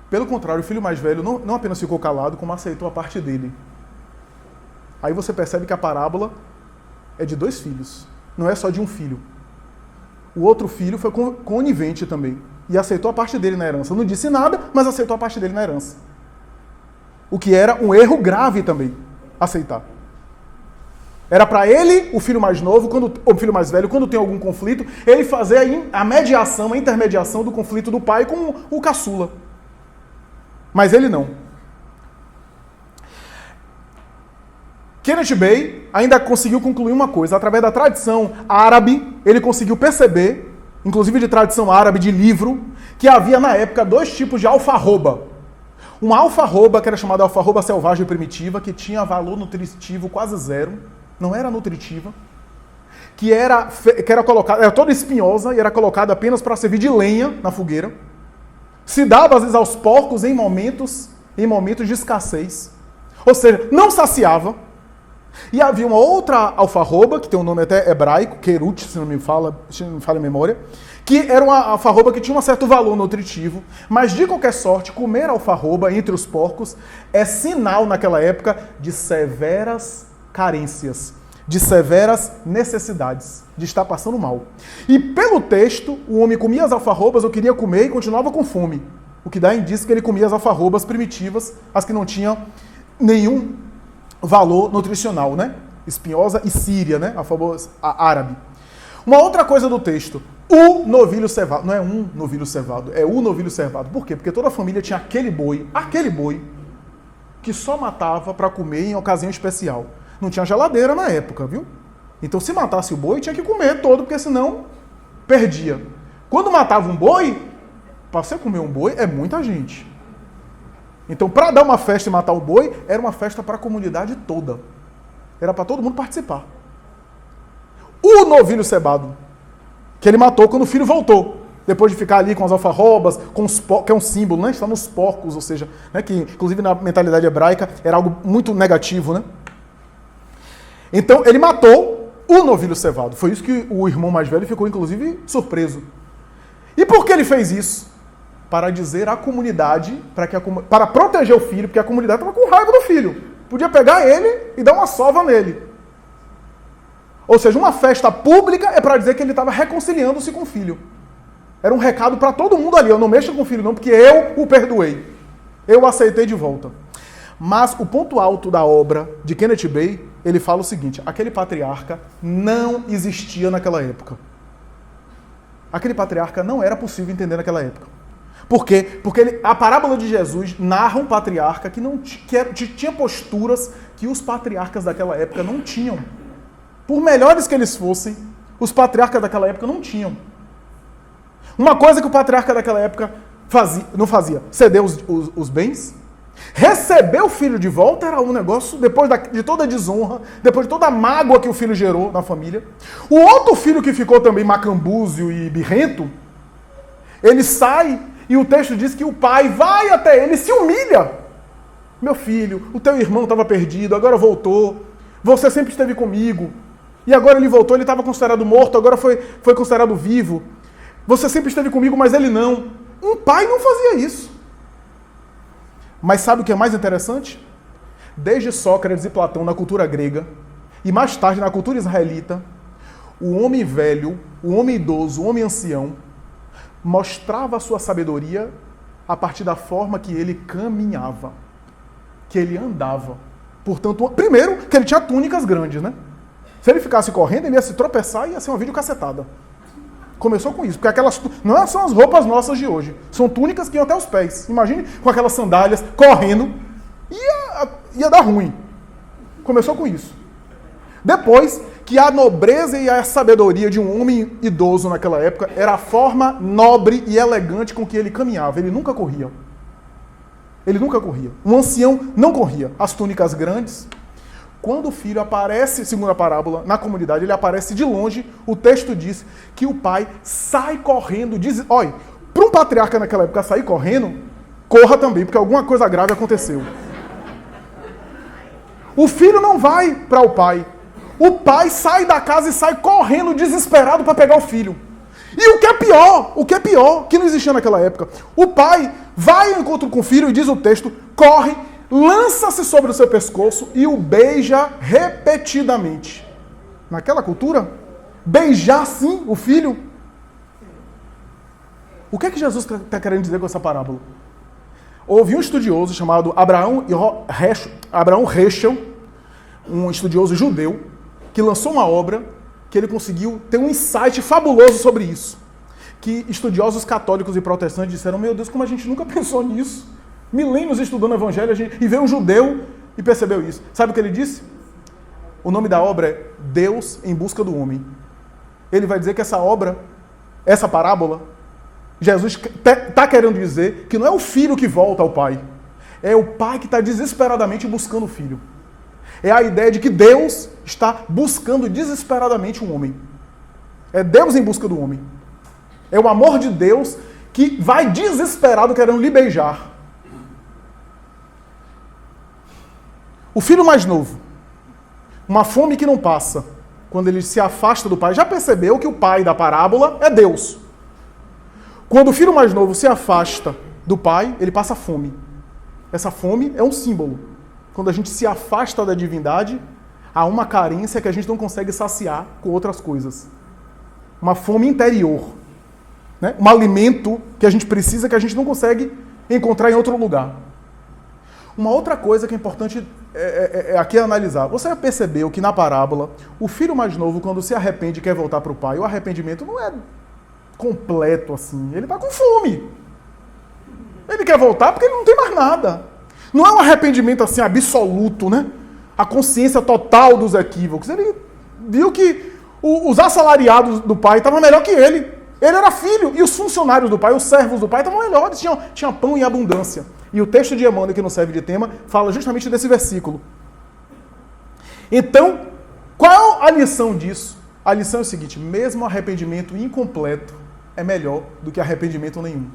Pelo contrário, o filho mais velho não apenas ficou calado, como aceitou a parte dele. Aí você percebe que a parábola é de 2 filhos, não é só de um filho. O outro filho foi conivente também e aceitou a parte dele na herança. Não disse nada, mas aceitou a parte dele na herança. O que era um erro grave também, aceitar. Era para ele, o filho mais novo, o filho mais velho, quando tem algum conflito, ele fazer a mediação, a intermediação do conflito do pai com o caçula. Mas ele não. Kenneth Bey ainda conseguiu concluir uma coisa. Através da tradição árabe, ele conseguiu perceber, inclusive de tradição árabe, de livro, que havia na época 2 tipos de alfarroba. Uma alfarroba, que era chamada alfarroba selvagem primitiva, que tinha valor nutritivo quase 0, não era nutritiva, que era colocada, era toda espinhosa e era colocada apenas para servir de lenha na fogueira. Se dava, às vezes, aos porcos em momentos de escassez. Ou seja, não saciava. E havia uma outra alfarroba, que tem um nome até hebraico, Kerut, se não me falha a memória, que era uma alfarroba que tinha um certo valor nutritivo, mas de qualquer sorte, comer alfarroba entre os porcos é sinal, naquela época, de severas carências, de severas necessidades, de estar passando mal. E pelo texto, o homem comia as alfarrobas, eu queria comer e continuava com fome. O que dá indício que ele comia as alfarrobas primitivas, as que não tinham nenhum valor nutricional, né? Espinhosa e síria, né? A árabe. Uma outra coisa do texto, o novilho cevado. Não é um novilho cevado, é o novilho cevado. Por quê? Porque toda a família tinha aquele boi, que só matava para comer em ocasião especial. Não tinha geladeira na época, viu? Então, se matasse o boi, tinha que comer todo, porque senão perdia. Quando matava um boi, para você comer um boi, é muita gente. Então, para dar uma festa e matar o boi, era uma festa para a comunidade toda. Era para todo mundo participar. O novilho cevado, que ele matou quando o filho voltou. Depois de ficar ali com as alfarrobas, que é um símbolo, né? Está nos porcos, ou seja, né? Que inclusive na mentalidade hebraica era algo muito negativo, né? Então, ele matou o novilho cevado. Foi isso que o irmão mais velho ficou, inclusive, surpreso. E por que ele fez isso? Para dizer à comunidade, para proteger o filho, porque a comunidade estava com raiva do filho. Podia pegar ele e dar uma sova nele. Ou seja, uma festa pública é para dizer que ele estava reconciliando-se com o filho. Era um recado para todo mundo ali. Eu não mexo com o filho não, porque eu o perdoei. Eu o aceitei de volta. Mas o ponto alto da obra de Kenneth Bey, ele fala o seguinte: aquele patriarca não existia naquela época. Aquele patriarca não era possível entender naquela época. Por quê? Porque a parábola de Jesus narra um patriarca que tinha posturas que os patriarcas daquela época não tinham. Por melhores que eles fossem, os patriarcas daquela época não tinham. Uma coisa que o patriarca daquela época não fazia, ceder os bens. Receber o filho de volta era um negócio, depois de toda a desonra, depois de toda a mágoa que o filho gerou na família. O outro filho que ficou também macambúzio e birrento, ele sai e o texto diz que o pai vai até ele e se humilha. Meu filho, o teu irmão estava perdido, agora voltou. Você sempre esteve comigo. E agora ele voltou, ele estava considerado morto, agora foi considerado vivo. Você sempre esteve comigo, mas ele não. Um pai não fazia isso. Mas sabe o que é mais interessante? Desde Sócrates e Platão na cultura grega, e mais tarde na cultura israelita, o homem velho, o homem idoso, o homem ancião, mostrava a sua sabedoria a partir da forma que ele caminhava, que ele andava. Portanto, primeiro, que ele tinha túnicas grandes, né? Se ele ficasse correndo, ele ia se tropeçar e ia ser uma videocacetada. Começou com isso, porque aquelas não são as roupas nossas de hoje, são túnicas que iam até os pés. Imagine com aquelas sandálias, correndo, ia dar ruim. Começou com isso. Depois, que a nobreza e a sabedoria de um homem idoso naquela época era a forma nobre e elegante com que ele caminhava. Ele nunca corria. Ele nunca corria. Um ancião não corria. As túnicas grandes. Quando o filho aparece, segundo a parábola, na comunidade, ele aparece de longe, o texto diz que o pai sai correndo. Olha, para um patriarca naquela época sair correndo, corra também, porque alguma coisa grave aconteceu. O filho não vai para o pai. O pai sai da casa e sai correndo desesperado para pegar o filho. E o que é pior, que não existia naquela época, o pai vai ao encontro com o filho e diz o texto, corre, lança-se sobre o seu pescoço e o beija repetidamente. Naquela cultura, beijar sim o filho. O que é que Jesus está querendo dizer com essa parábola? Houve um estudioso chamado Abraham Heschel, um estudioso judeu, que lançou uma obra que ele conseguiu ter um insight fabuloso sobre isso. Que estudiosos católicos e protestantes disseram, meu Deus, como a gente nunca pensou nisso. Milênios estudando o evangelho e veio um judeu e percebeu isso. Sabe o que ele disse? O nome da obra é Deus em Busca do Homem. Ele vai dizer que essa obra, essa parábola, Jesus está querendo dizer que não é o filho que volta ao pai. É o pai que está desesperadamente buscando o filho. É a ideia de que Deus está buscando desesperadamente um homem. É Deus em busca do homem. É o amor de Deus que vai desesperado querendo lhe beijar. O filho mais novo, uma fome que não passa, quando ele se afasta do pai, já percebeu que o pai da parábola é Deus. Quando o filho mais novo se afasta do pai, ele passa fome. Essa fome é um símbolo. Quando a gente se afasta da divindade, há uma carência que a gente não consegue saciar com outras coisas. Uma fome interior. Né? Um alimento que a gente precisa, que a gente não consegue encontrar em outro lugar. Uma outra coisa que é importante aqui analisar. Você já percebeu que na parábola, o filho mais novo, quando se arrepende e quer voltar para o pai, o arrependimento não é completo assim. Ele está com fome. Ele quer voltar porque ele não tem mais nada. Não é um arrependimento assim absoluto, né? A consciência total dos equívocos. Ele viu que os assalariados do pai estavam melhor que ele. Ele era filho. E os funcionários do pai, os servos do pai, estavam melhores. Tinham pão em abundância. E o texto de Emmanuel, que não serve de tema, fala justamente desse versículo. Então, qual a lição disso? A lição é o seguinte, mesmo arrependimento incompleto é melhor do que arrependimento nenhum.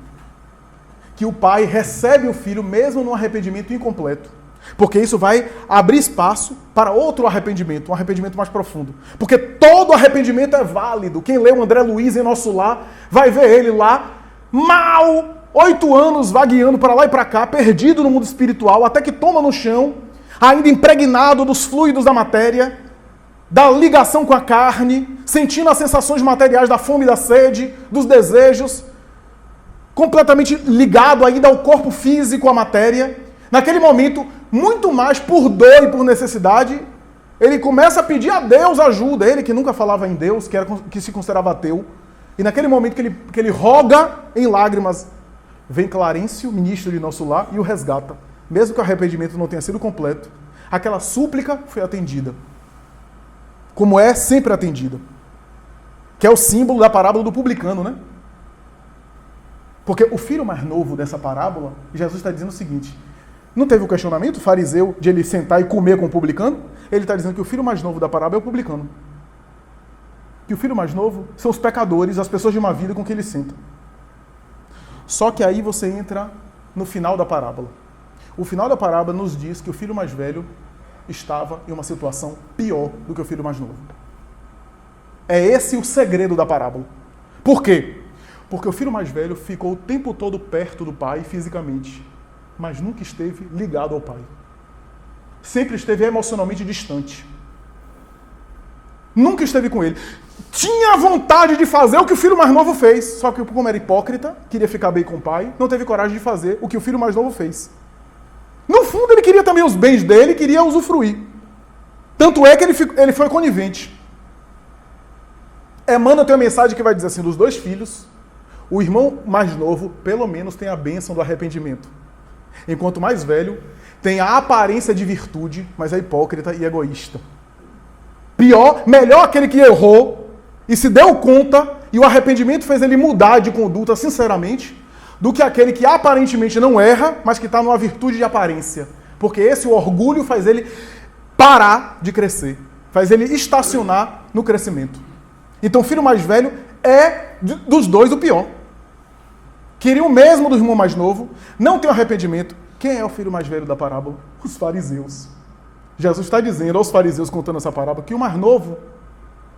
Que o pai recebe o filho mesmo no arrependimento incompleto. Porque isso vai abrir espaço para outro arrependimento, um arrependimento mais profundo. Porque todo arrependimento é válido. Quem lê o André Luiz em Nosso Lar, vai ver ele lá, mal, 8 anos, vagueando para lá e para cá, perdido no mundo espiritual, até que toma no chão, ainda impregnado dos fluidos da matéria, da ligação com a carne, sentindo as sensações materiais da fome e da sede, dos desejos, completamente ligado ainda ao corpo físico, à matéria. Naquele momento, muito mais por dor e por necessidade, ele começa a pedir a Deus ajuda. Ele que nunca falava em Deus, que se considerava ateu. E naquele momento que ele roga em lágrimas, vem Clarencio, ministro de Nosso Lar, e o resgata. Mesmo que o arrependimento não tenha sido completo, aquela súplica foi atendida. Como é sempre atendida. Que é o símbolo da parábola do publicano, né? Porque o filho mais novo dessa parábola, Jesus está dizendo o seguinte, não teve o questionamento, o fariseu, de ele sentar e comer com o publicano? Ele está dizendo que o filho mais novo da parábola é o publicano. Que o filho mais novo são os pecadores, as pessoas de má vida com quem ele senta. Só que aí você entra no final da parábola. O final da parábola nos diz que o filho mais velho estava em uma situação pior do que o filho mais novo. É esse o segredo da parábola. Por quê? Porque o filho mais velho ficou o tempo todo perto do pai fisicamente, mas nunca esteve ligado ao pai. Sempre esteve emocionalmente distante. Nunca esteve com ele. Tinha vontade de fazer o que o filho mais novo fez, só que como era hipócrita, queria ficar bem com o pai, não teve coragem de fazer o que o filho mais novo fez. No fundo, ele queria também os bens dele, queria usufruir. Tanto é que ele foi conivente. Emmanuel tem uma mensagem que vai dizer assim, dos 2 filhos, o irmão mais novo, pelo menos, tem a bênção do arrependimento. Enquanto o mais velho tem a aparência de virtude, mas é hipócrita e egoísta. Pior, melhor aquele que errou e se deu conta e o arrependimento fez ele mudar de conduta sinceramente, do que aquele que aparentemente não erra, mas que está numa virtude de aparência. Porque esse o orgulho faz ele parar de crescer, faz ele estacionar no crescimento. Então o filho mais velho é, dos 2, o pior. Queria o mesmo do irmão mais novo, não tem arrependimento. Quem é o filho mais velho da parábola? Os fariseus. Jesus está dizendo aos fariseus, contando essa parábola, que o mais novo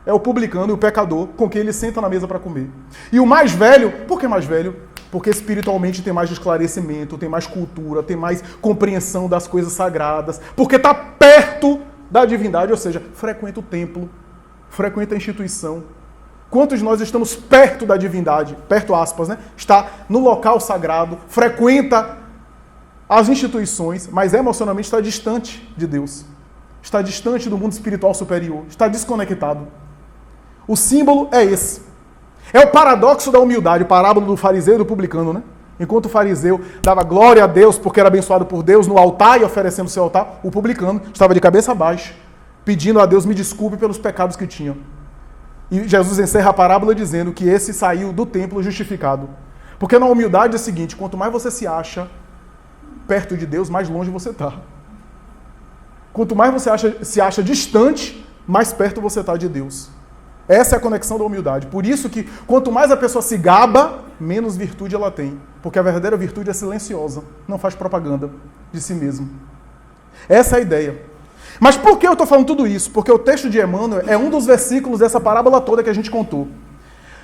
é o publicano e o pecador com quem ele senta na mesa para comer. E o mais velho, por que mais velho? Porque espiritualmente tem mais esclarecimento, tem mais cultura, tem mais compreensão das coisas sagradas, porque está perto da divindade, ou seja, frequenta o templo, frequenta a instituição. Quantos de nós estamos perto da divindade, perto aspas, né? Está no local sagrado, frequenta as instituições, mas emocionalmente está distante de Deus. Está distante do mundo espiritual superior, está desconectado. O símbolo é esse. É o paradoxo da humildade, o parábola do fariseu e do publicano, né? Enquanto o fariseu dava glória a Deus porque era abençoado por Deus no altar e oferecendo seu altar, o publicano estava de cabeça baixa, pedindo a Deus me desculpe pelos pecados que tinha. E Jesus encerra a parábola dizendo que esse saiu do templo justificado. Porque na humildade é o seguinte, quanto mais você se acha perto de Deus, mais longe você está. Quanto mais você se acha distante, mais perto você está de Deus. Essa é a conexão da humildade. Por isso que quanto mais a pessoa se gaba, menos virtude ela tem. Porque a verdadeira virtude é silenciosa, não faz propaganda de si mesmo. Essa é a ideia. Mas por que eu estou falando tudo isso? Porque o texto de Emmanuel é um dos versículos dessa parábola toda que a gente contou.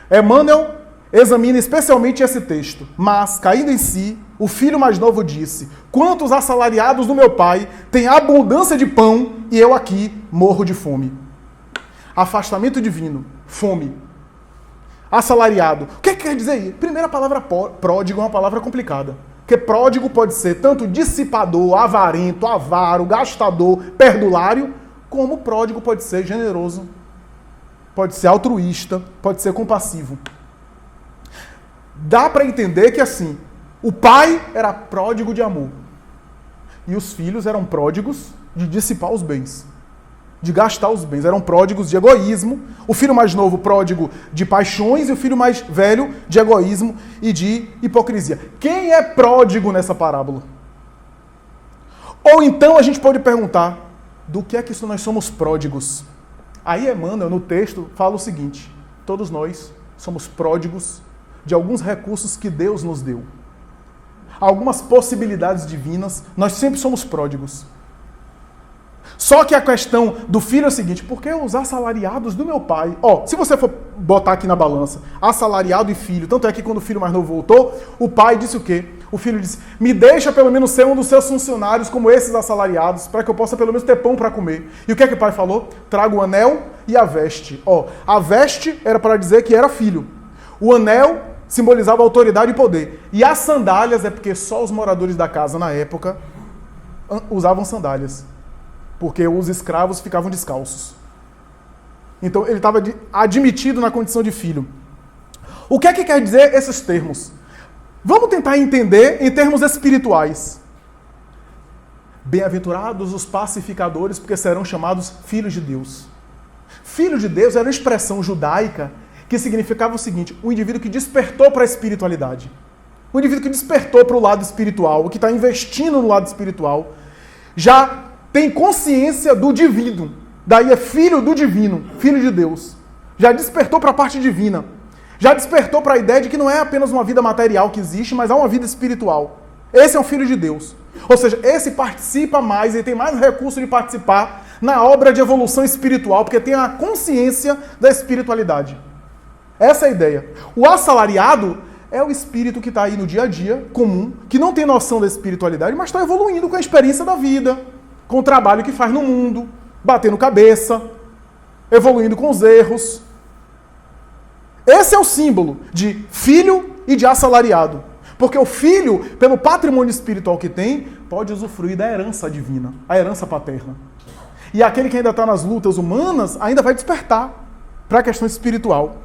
Emmanuel examina especialmente esse texto. Mas, caindo em si, o filho mais novo disse: quantos assalariados do meu pai têm abundância de pão e eu aqui morro de fome. Afastamento divino, fome. Assalariado. O que quer dizer isso? Primeiro, a palavra pródigo é uma palavra complicada. Porque pródigo pode ser tanto dissipador, avarento, avaro, gastador, perdulário, como pródigo pode ser generoso, pode ser altruísta, pode ser compassivo. Dá para entender que assim, o pai era pródigo de amor e os filhos eram pródigos de dissipar os bens, de gastar os bens, eram pródigos de egoísmo, o filho mais novo pródigo de paixões e o filho mais velho de egoísmo e de hipocrisia. Quem é pródigo nessa parábola? Ou então a gente pode perguntar, do que é que nós somos pródigos? Aí Emmanuel, no texto, fala o seguinte: todos nós somos pródigos de alguns recursos que Deus nos deu. Algumas possibilidades divinas, nós sempre somos pródigos. Só que a questão do filho é o seguinte: por que os assalariados do meu pai? Se você for botar aqui na balança, assalariado e filho, tanto é que quando o filho mais novo voltou, o pai disse o quê? O filho disse: me deixa pelo menos ser um dos seus funcionários como esses assalariados, para que eu possa pelo menos ter pão para comer. E o que é que o pai falou? Traga o anel e a veste. A veste era para dizer que era filho. O anel simbolizava autoridade e poder. E as sandálias é porque só os moradores da casa na época usavam sandálias. Porque os escravos ficavam descalços. Então ele estava admitido na condição de filho. O que é que quer dizer esses termos? Vamos tentar entender em termos espirituais. Bem-aventurados os pacificadores, porque serão chamados filhos de Deus. Filho de Deus era uma expressão judaica que significava o seguinte: o indivíduo que despertou para a espiritualidade. O indivíduo que despertou para o lado espiritual, o que está investindo no lado espiritual, já tem consciência do divino. Daí é filho do divino, filho de Deus. Já despertou para a parte divina. Já despertou para a ideia de que não é apenas uma vida material que existe, mas há uma vida espiritual. Esse é um filho de Deus. Ou seja, esse participa mais, ele tem mais recurso de participar na obra de evolução espiritual, porque tem a consciência da espiritualidade. Essa é a ideia. O assalariado é o espírito que está aí no dia a dia, comum, que não tem noção da espiritualidade, mas está evoluindo com a experiência da vida, com o trabalho que faz no mundo, batendo cabeça, evoluindo com os erros. Esse é o símbolo de filho e de assalariado. Porque o filho, pelo patrimônio espiritual que tem, pode usufruir da herança divina, a herança paterna. E aquele que ainda está nas lutas humanas, ainda vai despertar para a questão espiritual.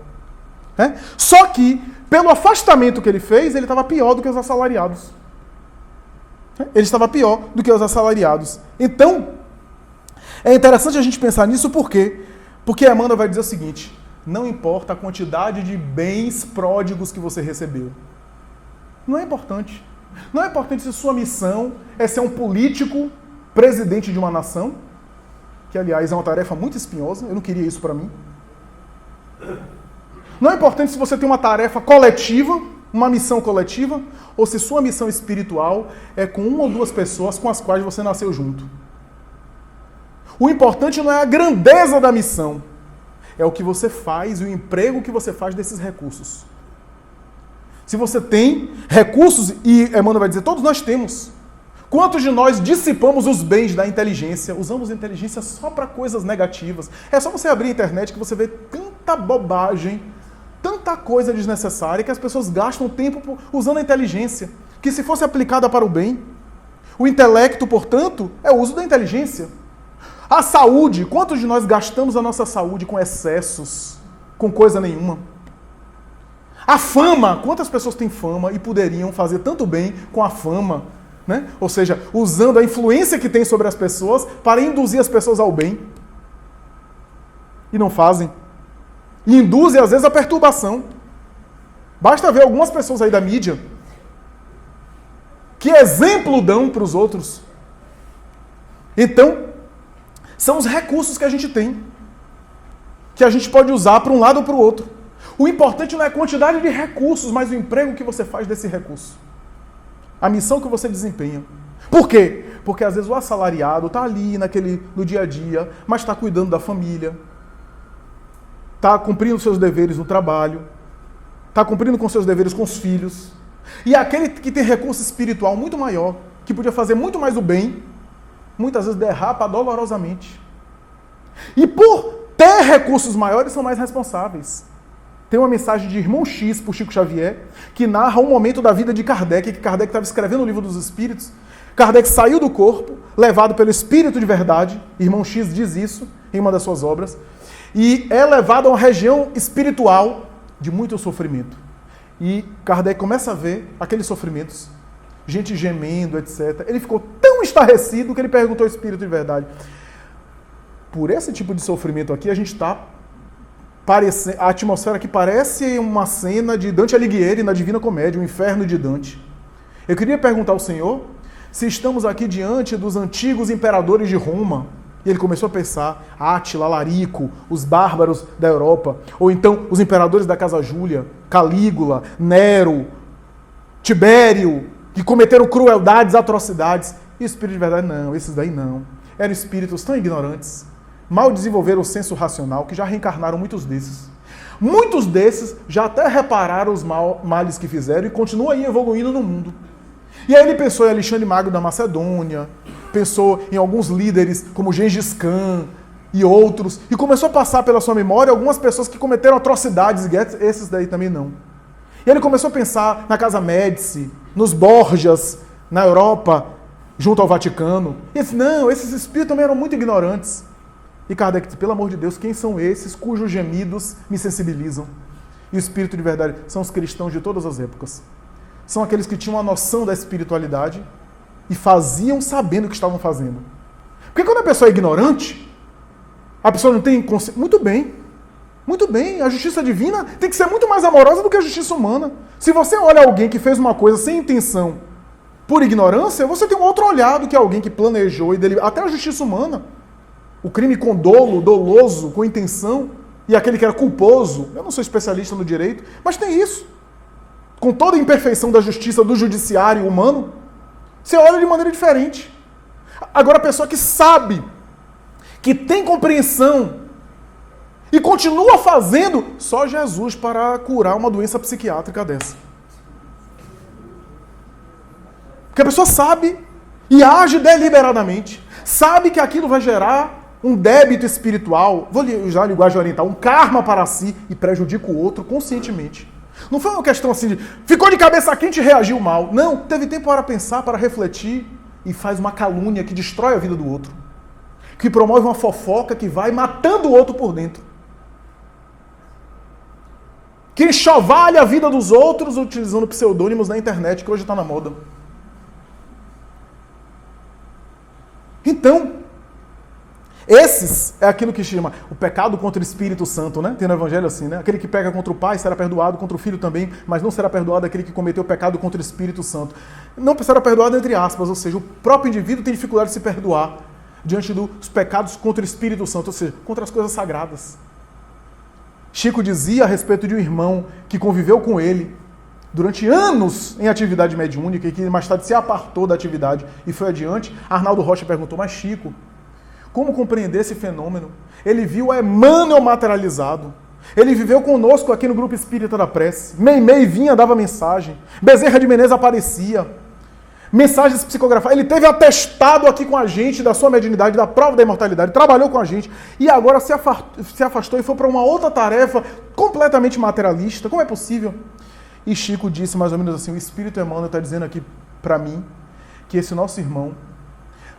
Só que, pelo afastamento que ele fez, ele estava pior do que os assalariados. Ele estava pior do que os assalariados. Então, é interessante a gente pensar nisso por quê? Porque Emmanuel vai dizer o seguinte: não importa a quantidade de bens pródigos que você recebeu. Não é importante. Não é importante se sua missão é ser um político presidente de uma nação, que, aliás, é uma tarefa muito espinhosa, eu não queria isso para mim. Não é importante se você tem uma tarefa coletiva, uma missão coletiva, ou se sua missão espiritual é com uma ou duas pessoas com as quais você nasceu junto. O importante não é a grandeza da missão, é o que você faz e o emprego que você faz desses recursos. Se você tem recursos, e Emmanuel vai dizer, todos nós temos. Quantos de nós dissipamos os bens da inteligência? Usamos a inteligência só para coisas negativas. É só você abrir a internet que você vê tanta bobagem, tanta coisa desnecessária, que as pessoas gastam tempo usando a inteligência, que se fosse aplicada para o bem. O intelecto, portanto, é o uso da inteligência. A saúde, quantos de nós gastamos a nossa saúde com excessos, com coisa nenhuma? A fama, quantas pessoas têm fama e poderiam fazer tanto bem com a fama, né? Ou seja, usando a influência que tem sobre as pessoas para induzir as pessoas ao bem. E não fazem. E induzem, às vezes, a perturbação. Basta ver algumas pessoas aí da mídia que exemplo dão para os outros. Então, são os recursos que a gente tem, que a gente pode usar para um lado ou para o outro. O importante não é a quantidade de recursos, mas o emprego que você faz desse recurso. A missão que você desempenha. Por quê? Porque às vezes o assalariado está ali no dia a dia, mas está cuidando da família, está cumprindo seus deveres no trabalho, está cumprindo com seus deveres com os filhos. E aquele que tem recurso espiritual muito maior, que podia fazer muito mais o bem, muitas vezes derrapa dolorosamente. E por ter recursos maiores, são mais responsáveis. Tem uma mensagem de Irmão X por Chico Xavier, que narra um momento da vida de Kardec, que Kardec estava escrevendo o Livro dos Espíritos. Kardec saiu do corpo, levado pelo Espírito de verdade. Irmão X diz isso em uma das suas obras. E é levado a uma região espiritual de muito sofrimento. E Kardec começa a ver aqueles sofrimentos, gente gemendo, etc. Ele ficou tão estarrecido que ele perguntou ao Espírito de verdade: por esse tipo de sofrimento aqui, a gente está a atmosfera aqui parece uma cena de Dante Alighieri na Divina Comédia, o Inferno de Dante. Eu queria perguntar ao Senhor se estamos aqui diante dos antigos imperadores de Roma. E ele começou a pensar, Átila, Larico, os bárbaros da Europa, ou então os imperadores da Casa Júlia, Calígula, Nero, Tibério, que cometeram crueldades, atrocidades. E o Espírito de verdade, não, esses daí não. Eram espíritos tão ignorantes, mal desenvolveram o senso racional, que já reencarnaram muitos desses. Muitos desses já até repararam os males que fizeram e continuam aí evoluindo no mundo. E aí ele pensou em Alexandre Magno da Macedônia, pensou em alguns líderes como Gengis Khan e outros, e começou a passar pela sua memória algumas pessoas que cometeram atrocidades, e esses daí também não. E ele começou a pensar na Casa Médici, nos Borgias, na Europa, junto ao Vaticano. E disse, não, esses espíritos também eram muito ignorantes. E Kardec disse, pelo amor de Deus, quem são esses cujos gemidos me sensibilizam? E o Espírito de verdade são os cristãos de todas as épocas. São aqueles que tinham a noção da espiritualidade e faziam sabendo o que estavam fazendo. Porque quando a pessoa é ignorante, a pessoa não tem consciência. Muito bem, a justiça divina tem que ser muito mais amorosa do que a justiça humana. Se você olha alguém que fez uma coisa sem intenção, por ignorância, você tem um outro olhar do que alguém que planejou e dele. Até a justiça humana. O crime com dolo, doloso, com intenção, e aquele que era culposo. Eu não sou especialista no direito, mas tem isso. Com toda a imperfeição da justiça, do judiciário humano, você olha de maneira diferente. Agora, a pessoa que sabe, que tem compreensão, e continua fazendo, só Jesus para curar uma doença psiquiátrica dessa. Porque a pessoa sabe e age deliberadamente. Sabe que aquilo vai gerar um débito espiritual, vou usar a linguagem oriental, um karma para si e prejudica o outro conscientemente. Não foi uma questão assim de ficou de cabeça quente e reagiu mal. Não, teve tempo para pensar, para refletir e faz uma calúnia que destrói a vida do outro. Que promove uma fofoca que vai matando o outro por dentro. Que enxovalha a vida dos outros utilizando pseudônimos na internet, que hoje está na moda. Então, esses é aquilo que chama o pecado contra o Espírito Santo, né? Tem no Evangelho assim, né? Aquele que peca contra o Pai será perdoado, contra o Filho também, mas não será perdoado aquele que cometeu pecado contra o Espírito Santo. Não será perdoado entre aspas, ou seja, o próprio indivíduo tem dificuldade de se perdoar diante dos pecados contra o Espírito Santo, ou seja, contra as coisas sagradas. Chico dizia a respeito de um irmão que conviveu com ele durante anos em atividade mediúnica e que mais tarde se apartou da atividade e foi adiante. Arnaldo Rocha perguntou, mas Chico, como compreender esse fenômeno. Ele viu Emmanuel materializado. Ele viveu conosco aqui no Grupo Espírita da Prece. Meimei vinha, dava mensagem. Bezerra de Menezes aparecia. Mensagens psicografadas. Ele teve atestado aqui com a gente da sua mediunidade, da prova da imortalidade. Trabalhou com a gente. E agora se afastou e foi para uma outra tarefa completamente materialista. Como é possível? E Chico disse mais ou menos assim, o Espírito Emmanuel está dizendo aqui para mim que esse nosso irmão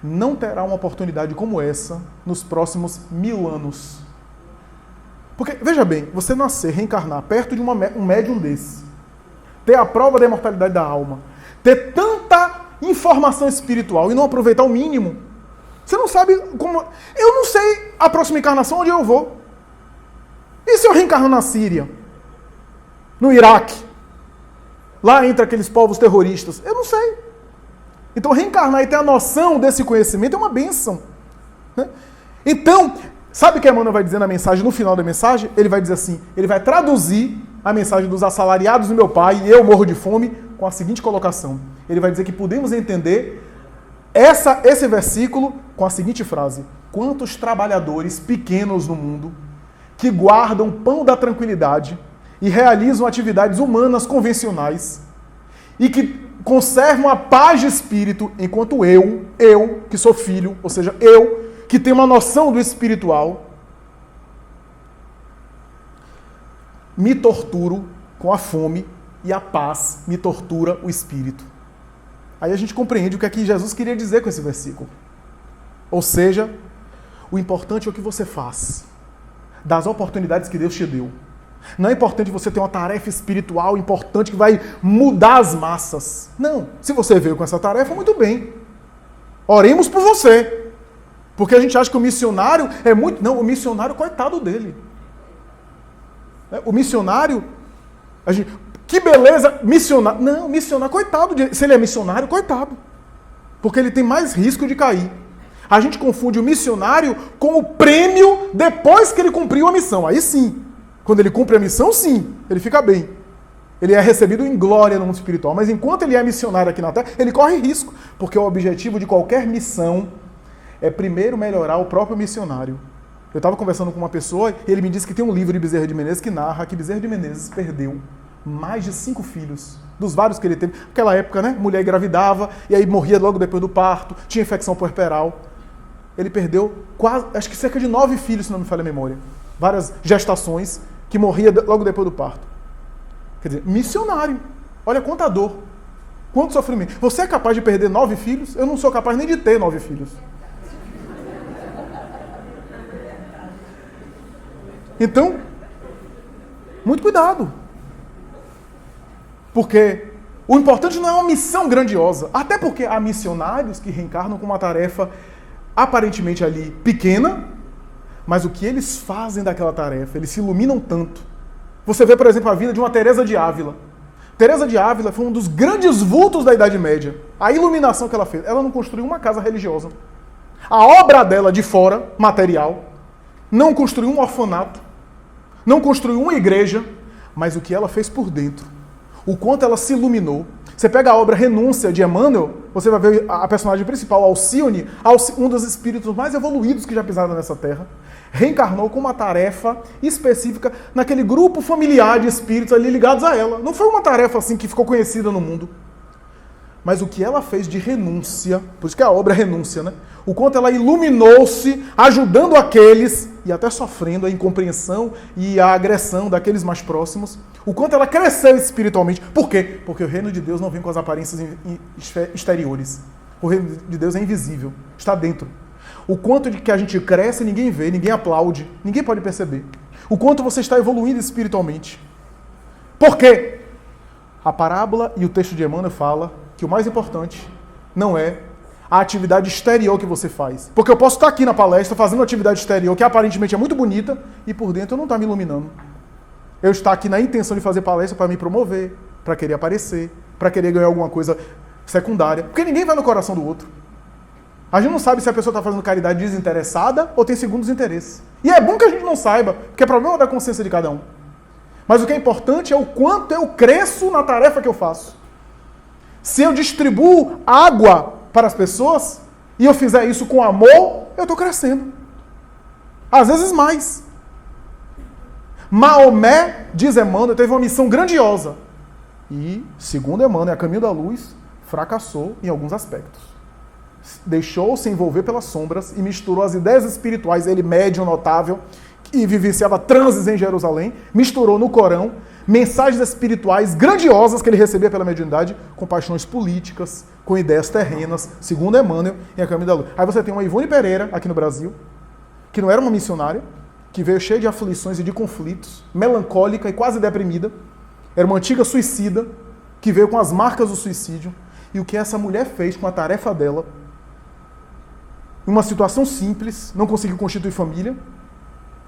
não terá uma oportunidade como essa nos próximos 1000 anos. Porque, veja bem, você nascer, reencarnar perto de um médium desse, ter a prova da imortalidade da alma, ter tanta informação espiritual e não aproveitar o mínimo, você não sabe como... Eu não sei a próxima encarnação onde eu vou. E se eu reencarno na Síria? No Iraque? Lá entre aqueles povos terroristas? Eu não sei. Então, reencarnar e ter a noção desse conhecimento é uma bênção. Né? Então, sabe o que Emmanuel vai dizer na mensagem, no final da mensagem? Ele vai dizer assim, ele vai traduzir a mensagem dos assalariados do meu pai, e eu morro de fome, com a seguinte colocação. Ele vai dizer que podemos entender esse versículo com a seguinte frase. Quantos trabalhadores pequenos no mundo que guardam o pão da tranquilidade e realizam atividades humanas convencionais e que conservam a paz de espírito, enquanto eu, que sou filho, ou seja, eu, que tenho uma noção do espiritual, me torturo com a fome e a paz me tortura o espírito. Aí a gente compreende o que é que Jesus queria dizer com esse versículo. Ou seja, o importante é o que você faz, das oportunidades que Deus te deu. Não é importante você ter uma tarefa espiritual importante que vai mudar as massas. Não. Se você veio com essa tarefa, muito bem. Oremos por você. Porque a gente acha que o missionário é muito... Não, o missionário, coitado dele. O missionário... Que beleza, missionário... Não, missionário, coitado dele. Se ele é missionário, coitado. Porque ele tem mais risco de cair. A gente confunde o missionário com o prêmio depois que ele cumpriu a missão. Aí sim. Quando ele cumpre a missão, sim, ele fica bem. Ele é recebido em glória no mundo espiritual. Mas enquanto ele é missionário aqui na Terra, ele corre risco. Porque o objetivo de qualquer missão é primeiro melhorar o próprio missionário. Eu estava conversando com uma pessoa e ele me disse que tem um livro de Bezerra de Menezes que narra que Bezerra de Menezes perdeu mais de 5 filhos, dos vários que ele teve. Naquela época, né? Mulher engravidava e aí morria logo depois do parto, tinha infecção puerperal. Ele perdeu quase, acho que cerca de 9 filhos, se não me falha a memória. Várias gestações que morria logo depois do parto. Quer dizer, missionário. Olha quanta dor, quanto sofrimento. Você é capaz de perder 9 filhos? Eu não sou capaz nem de ter 9 filhos. Então, muito cuidado. Porque o importante não é uma missão grandiosa. Até porque há missionários que reencarnam com uma tarefa aparentemente ali pequena, mas o que eles fazem daquela tarefa, eles se iluminam tanto. Você vê, por exemplo, a vida de uma Teresa de Ávila. Teresa de Ávila foi um dos grandes vultos da Idade Média. A iluminação que ela fez, ela não construiu uma casa religiosa. A obra dela de fora, material, não construiu um orfanato, não construiu uma igreja, mas o que ela fez por dentro. O quanto ela se iluminou. Você pega a obra Renúncia, de Emmanuel, você vai ver a personagem principal, Alcione, um dos espíritos mais evoluídos que já pisaram nessa terra, reencarnou com uma tarefa específica naquele grupo familiar de espíritos ali ligados a ela. Não foi uma tarefa assim que ficou conhecida no mundo. Mas o que ela fez de renúncia, por isso que a obra é Renúncia, né? O quanto ela iluminou-se, ajudando aqueles, e até sofrendo a incompreensão e a agressão daqueles mais próximos. O quanto ela cresceu espiritualmente. Por quê? Porque o reino de Deus não vem com as aparências exteriores. O reino de Deus é invisível, está dentro. O quanto de que a gente cresce, ninguém vê, ninguém aplaude, ninguém pode perceber. O quanto você está evoluindo espiritualmente. Por quê? A parábola e o texto de Emmanuel fala que o mais importante não é a atividade exterior que você faz. Porque eu posso estar aqui na palestra fazendo uma atividade exterior que aparentemente é muito bonita e por dentro não está me iluminando. Eu estou aqui na intenção de fazer palestra para me promover, para querer aparecer, para querer ganhar alguma coisa secundária. Porque ninguém vai no coração do outro. A gente não sabe se a pessoa está fazendo caridade desinteressada ou tem segundos interesses. E é bom que a gente não saiba, porque é problema da consciência de cada um. Mas o que é importante é o quanto eu cresço na tarefa que eu faço. Se eu distribuo água para as pessoas, e eu fizer isso com amor, eu estou crescendo. Às vezes mais. Maomé, diz Emmanuel, teve uma missão grandiosa. E, segundo Emmanuel, a Caminho da Luz, fracassou em alguns aspectos. Deixou-se envolver pelas sombras e misturou as ideias espirituais, ele médium notável, que vivenciava transes em Jerusalém, misturou no Corão mensagens espirituais grandiosas que ele recebia pela mediunidade com paixões políticas, com ideias terrenas, segundo Emmanuel, em A Caminho da Luz. Aí você tem uma Ivone Pereira, aqui no Brasil, que não era uma missionária, que veio cheia de aflições e de conflitos, melancólica e quase deprimida. Era uma antiga suicida, que veio com as marcas do suicídio. E o que essa mulher fez com a tarefa dela, em uma situação simples, não conseguiu constituir família,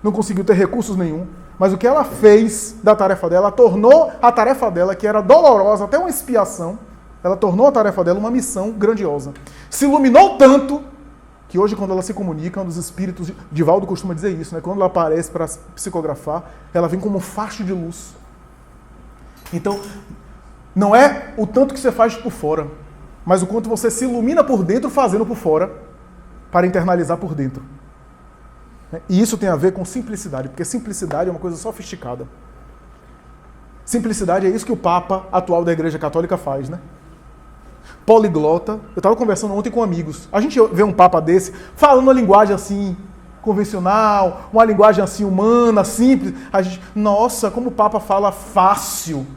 não conseguiu ter recursos nenhum, mas o que ela fez da tarefa dela, tornou a tarefa dela, que era dolorosa, até uma expiação, ela tornou a tarefa dela uma missão grandiosa. Se iluminou tanto, que hoje quando ela se comunica, um dos espíritos, Divaldo costuma dizer isso, né? Quando ela aparece para psicografar, ela vem como um facho de luz. Então, não é o tanto que você faz por fora, mas o quanto você se ilumina por dentro fazendo por fora, para internalizar por dentro. E isso tem a ver com simplicidade, porque simplicidade é uma coisa sofisticada. Simplicidade é isso que o Papa atual da Igreja Católica faz, né? Poliglota. Eu estava conversando ontem com amigos. A gente vê um Papa desse falando uma linguagem assim, convencional, uma linguagem assim humana, simples. A gente, nossa, como o Papa fala fácil.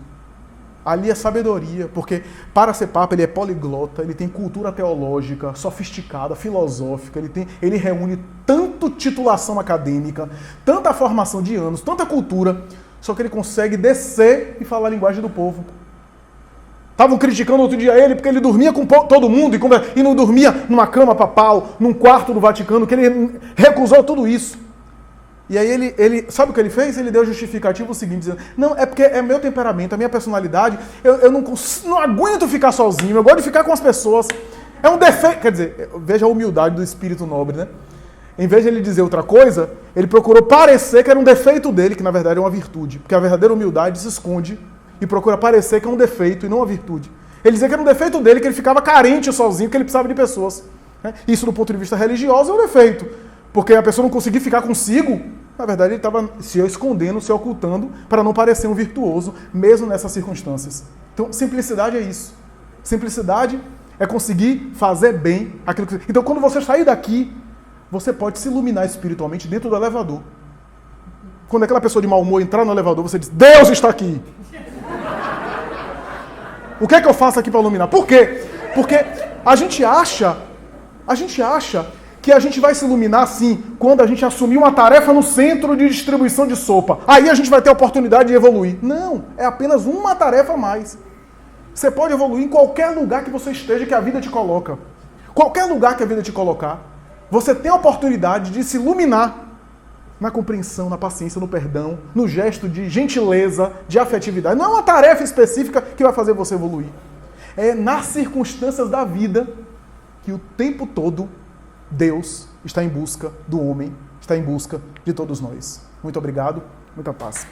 Ali é sabedoria, porque para ser Papa ele é poliglota, ele tem cultura teológica, sofisticada, filosófica, ele reúne tanto titulação acadêmica, tanta formação de anos, tanta cultura, só que ele consegue descer e falar a linguagem do povo. Estavam criticando outro dia ele porque ele dormia com todo mundo e não dormia numa cama papal, num quarto do Vaticano, que ele recusou tudo isso. E aí ele sabe o que ele fez? Ele deu justificativo o seguinte, dizendo, não, é porque é meu temperamento, a minha personalidade, eu não aguento ficar sozinho, eu gosto de ficar com as pessoas. É um defeito, quer dizer, veja a humildade do espírito nobre, né? Em vez de ele dizer outra coisa, ele procurou parecer que era um defeito dele, que na verdade é uma virtude. Porque a verdadeira humildade se esconde e procura parecer que é um defeito e não uma virtude. Ele dizia que era um defeito dele, que ele ficava carente sozinho, que ele precisava de pessoas. Isso do ponto de vista religioso é um defeito. Porque a pessoa não conseguia ficar consigo, na verdade ele estava se escondendo, se ocultando, para não parecer um virtuoso, mesmo nessas circunstâncias. Então, simplicidade é isso. Simplicidade é conseguir fazer bem aquilo que... Então, quando você sair daqui, você pode se iluminar espiritualmente dentro do elevador. Quando aquela pessoa de mau humor entrar no elevador, você diz, Deus está aqui! O que é que eu faço aqui para iluminar? Por quê? Porque a gente acha que a gente vai se iluminar assim quando a gente assumir uma tarefa no centro de distribuição de sopa. Aí a gente vai ter a oportunidade de evoluir. Não, é apenas uma tarefa a mais. Você pode evoluir em qualquer lugar que você esteja, que a vida te coloca. Qualquer lugar que a vida te colocar, você tem a oportunidade de se iluminar na compreensão, na paciência, no perdão, no gesto de gentileza, de afetividade. Não é uma tarefa específica que vai fazer você evoluir. É nas circunstâncias da vida que o tempo todo Deus está em busca do homem, está em busca de todos nós. Muito obrigado, muita paz.